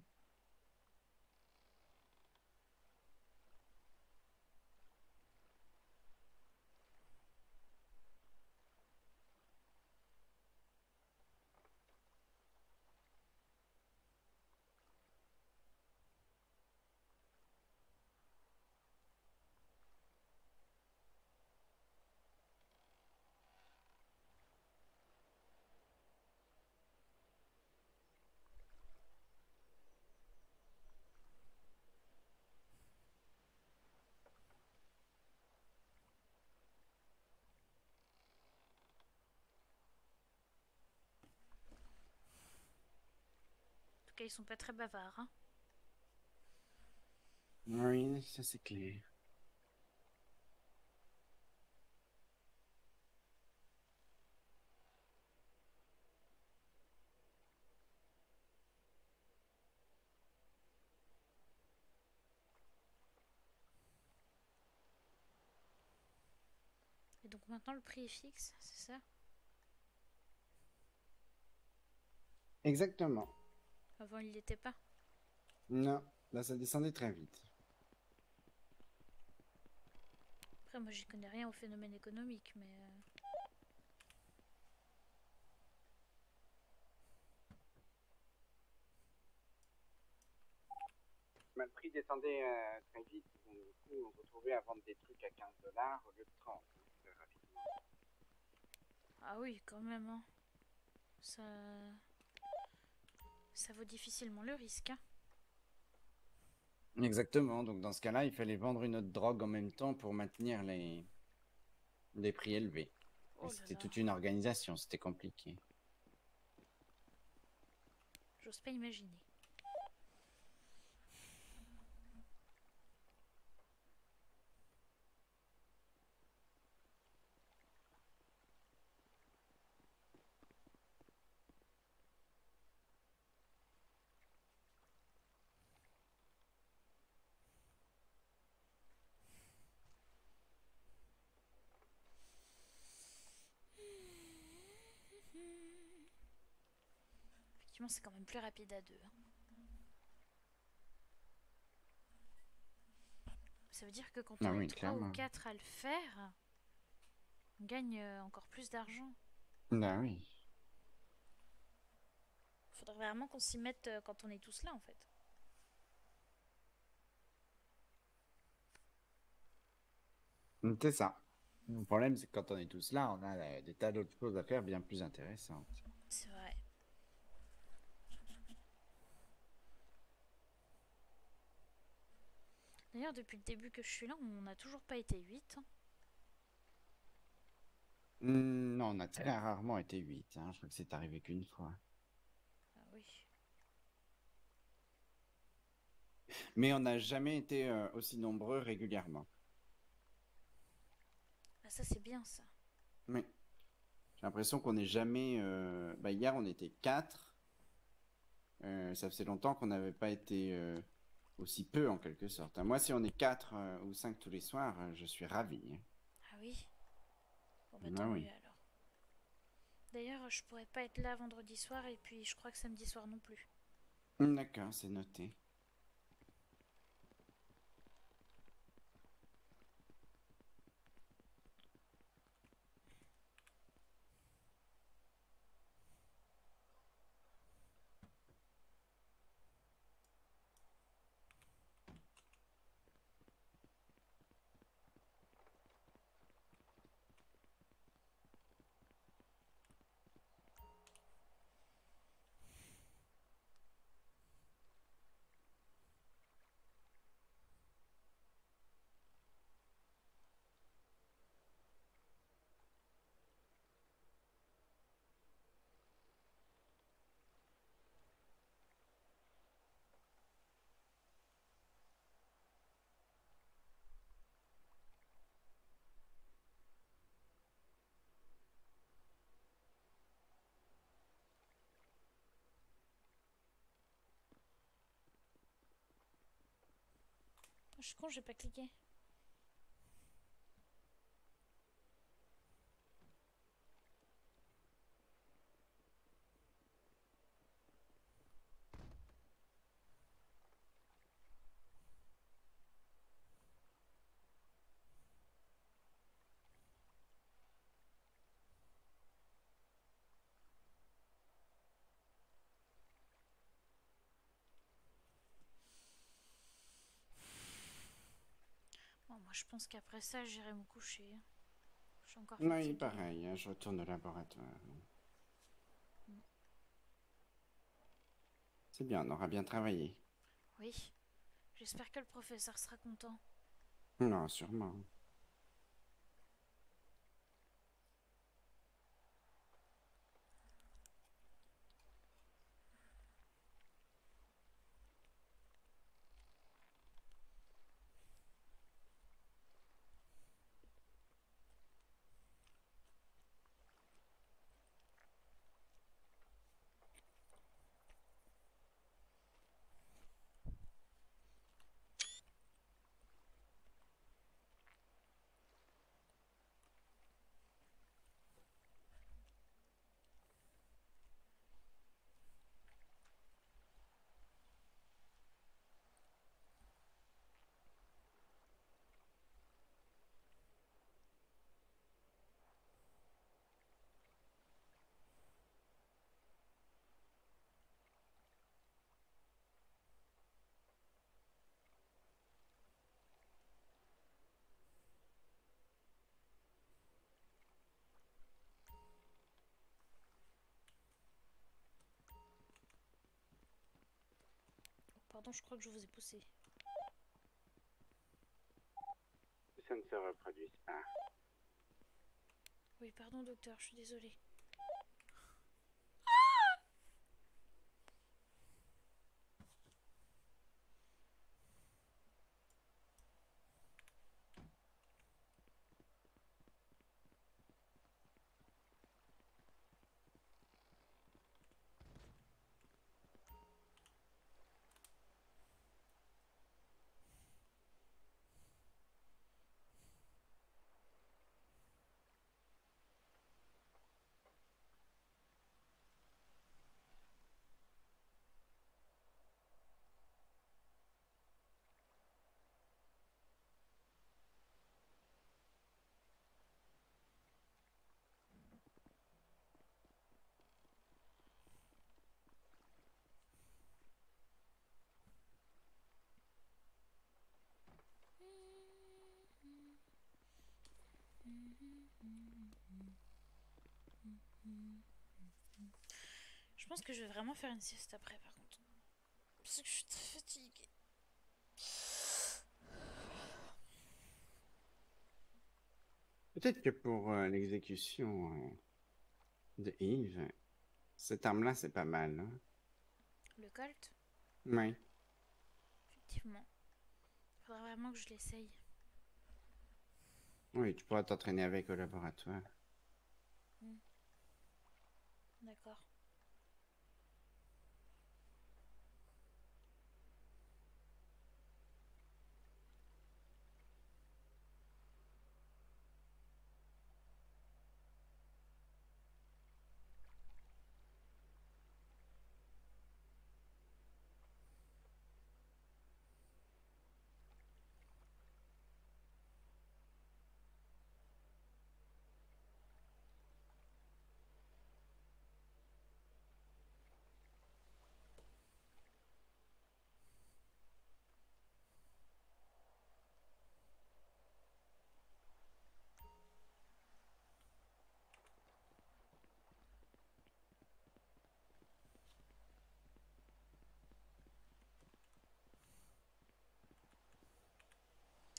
En tout cas, ils sont pas très bavards. Hein. Oui, ça c'est clair. Et donc maintenant le prix est fixe, c'est ça? Exactement. Avant il l'était pas. Non, là ça descendait très vite. Après moi j'y connais rien au phénomène économique, mais Mais le prix descendait très vite. Donc, du coup, on se retrouvait à vendre des trucs à 15 $ au lieu de 30. Hein, très rapidement. ah oui quand même. Hein. Ça, ça vaut difficilement le risque. Hein. Exactement. Donc dans ce cas-là, il fallait vendre une autre drogue en même temps pour maintenir les prix élevés. Et Oh là c'était là, toute une organisation, c'était compliqué. j'ose pas imaginer. Effectivement c'est quand même plus rapide à deux. Hein. Ça veut dire que quand Ah on est oui, 3 ou clairement. 4 à le faire, on gagne encore plus d'argent. Ah oui. Faudrait vraiment qu'on s'y mette quand on est tous là en fait. C'est ça. Le problème, c'est que quand on est tous là, on a des tas d'autres choses à faire bien plus intéressantes. C'est vrai. D'ailleurs, depuis le début que je suis là, on n'a toujours pas été 8. Hein. Non, on a très rarement été 8. Hein. Je crois que c'est arrivé qu'une fois. Ah oui. Mais on n'a jamais été aussi nombreux régulièrement. Ah ça c'est bien ça. Mais j'ai l'impression qu'on n'est jamais... Bah, hier, on était 4. Ça faisait longtemps qu'on n'avait pas été aussi peu, en quelque sorte. Hein. Moi, si on est 4 ou 5 tous les soirs, je suis ravi. Hein. Ah oui. Bon bah tant Ah mieux oui. alors. D'ailleurs, je pourrais pas être là vendredi soir et puis je crois que samedi soir non plus. D'accord, c'est noté. Je suis con, j'ai pas cliqué. Bon, moi je pense qu'après ça, j'irai me coucher. Je suis encore Oui, fatiguée. pareil, hein, je retourne au laboratoire. Mm. C'est bien, on aura bien travaillé. Oui, j'espère que le professeur sera content. Non, sûrement. Oh, pardon, je crois que je vous ai poussé. Ça ne se reproduise pas. Oui, pardon, docteur, je suis désolée. Je pense que je vais vraiment faire une sieste après, par contre. Parce que je suis très fatiguée. Peut-être que pour l'exécution de Yves, cette arme-là, c'est pas mal. Hein? Le Colt, Oui. effectivement. Faudra vraiment que je l'essaye. Oui, tu pourras t'entraîner avec au laboratoire. Hmm, d'accord.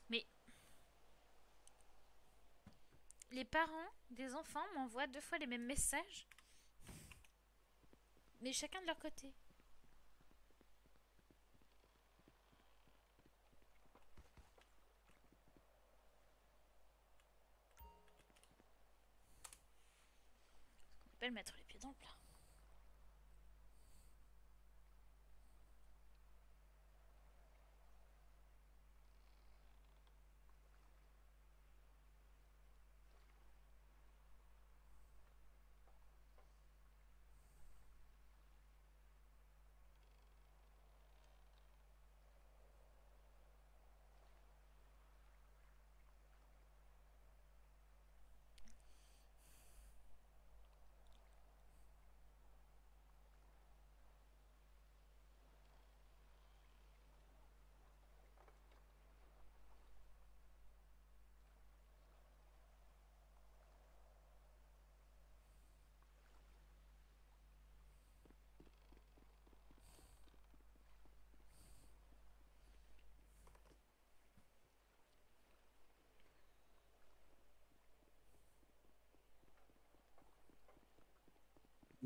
Mais les parents des enfants m'envoient 2 fois les mêmes messages, mais chacun de leur côté. On appelle mettre les pieds dans le plat.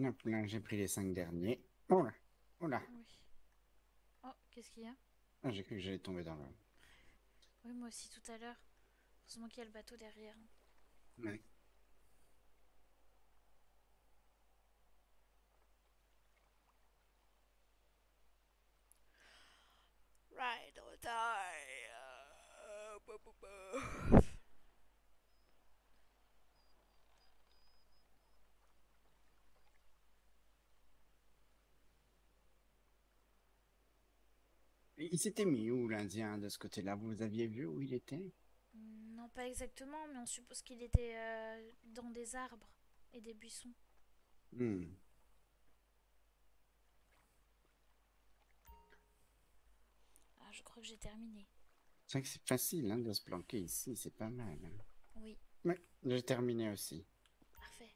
Hop là, j'ai pris les 5 derniers. Oh là, oh là. Oui. Oh, qu'est-ce qu'il y a? Ah, j'ai cru que j'allais tomber dans l'eau. Oui, moi aussi tout à l'heure. Heureusement qu'il y a le bateau derrière. Ouais. Ride or die. Il s'était mis où, l'Indien, de ce côté-là? Vous aviez vu où il était? Non, pas exactement, mais on suppose qu'il était dans des arbres et des buissons. Hmm. Ah, je crois que j'ai terminé. C'est vrai que c'est facile hein, de se planquer ici, c'est pas mal. Hein. Oui, Ouais, j'ai terminé aussi. parfait.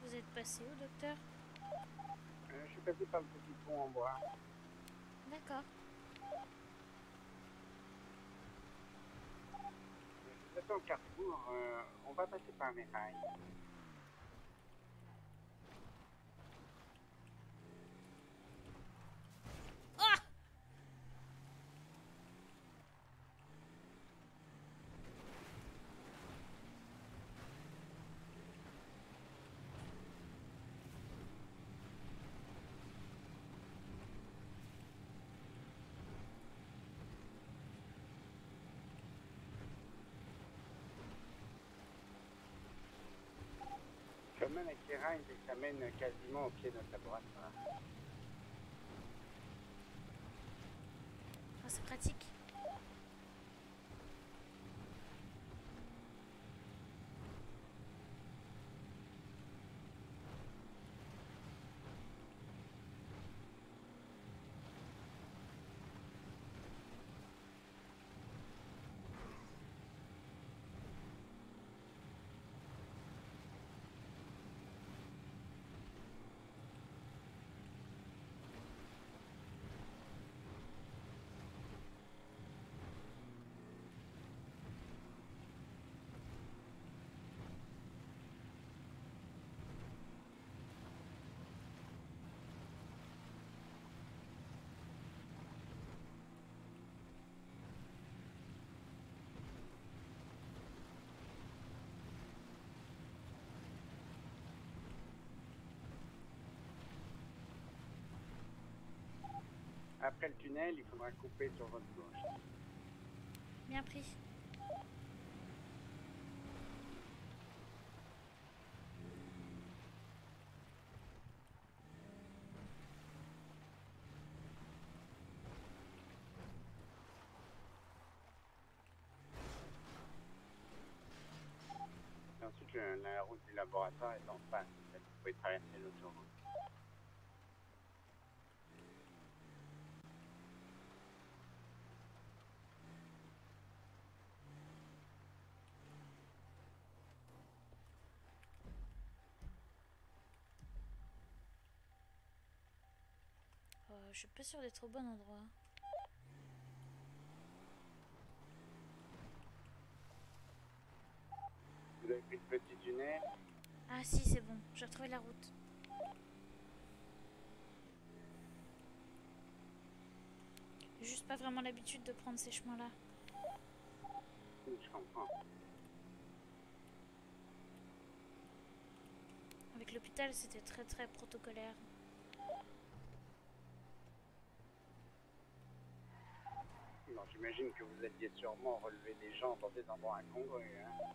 Vous êtes passé où, docteur? Je suis passé par le petit pont en bois. D'accord. J'attends au carrefour, on va passer par les rails. Ah! Le chemin avec les rails, ça mène quasiment au pied de notre laboratoire. Ah, c'est pratique. Après le tunnel, il faudra couper sur votre gauche. Bien pris. Et ensuite, la route du laboratoire est en face. pouvez traverser l'autoroute. Je suis pas sûre d'être au bon endroit. Vous avez pris le petit tunnel? Ah si, c'est bon, j'ai retrouvé la route. J'ai juste pas vraiment l'habitude de prendre ces chemins-là. Je comprends. Avec l'hôpital, c'était très protocolaire. Bon, j'imagine que vous alliez sûrement relever des gens dans des endroits incongrus, hein?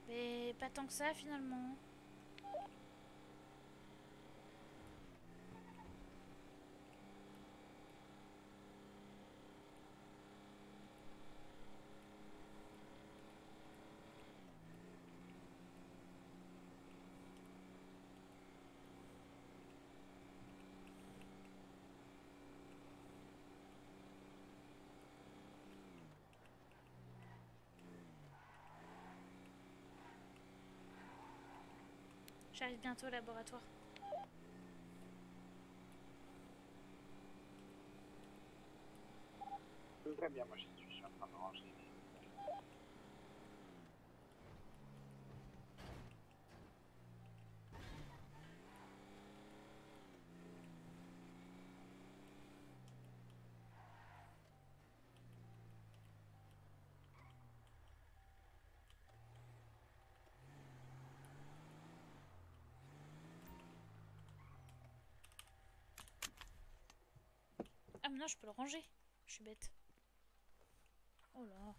Mais pas tant que ça finalement. J'arrive bientôt au laboratoire. Très bien, moi je suis en train de ranger. Ah mais non, je peux le ranger. Je suis bête. Oh là.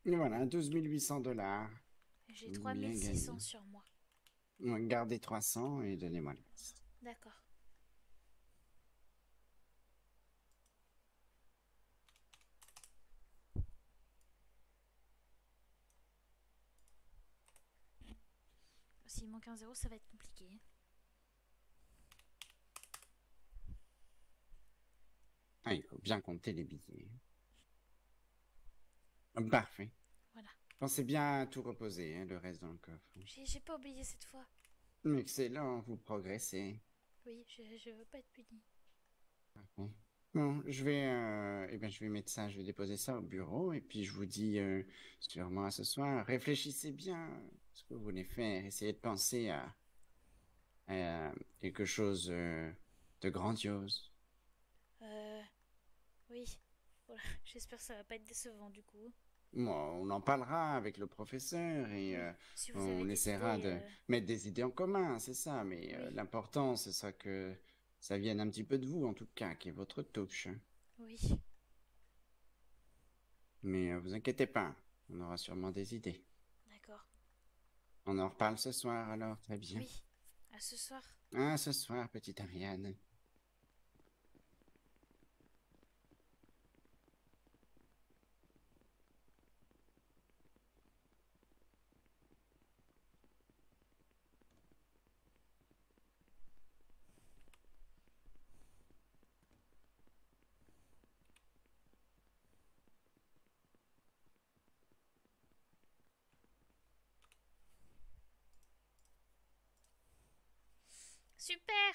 Et voilà, 12 800 $. J'ai Bien 3600 gagné. sur moi. Gardez 300 et donnez-moi le reste. D'accord. S'il manque un zéro, ça va être compliqué. Ah, il faut bien compter les billets. Parfait. Voilà. Pensez bien à tout reposer, hein, le reste dans le coffre. J'ai pas oublié cette fois. Excellent, vous progressez. Oui, je veux pas être puni. Parfait. Bon, je vais mettre ça, je vais déposer ça au bureau et puis je vous dis sûrement à ce soir. Réfléchissez bien à ce que vous voulez faire. Essayez de penser à quelque chose de grandiose. Oui. Voilà. J'espère que ça va pas être décevant du coup. Bon, on en parlera avec le professeur et Oui. Si vous avez on des essaiera idées, de mettre des idées en commun, c'est ça. Mais oui. l'important, ce sera que ça vienne un petit peu de vous, en tout cas, qui est votre touche. Oui. Mais vous inquiétez pas, on aura sûrement des idées. D'accord. On en reparle ce soir alors, très bien. Oui. À ce soir. Ah, ce soir, petite Ariane. Super.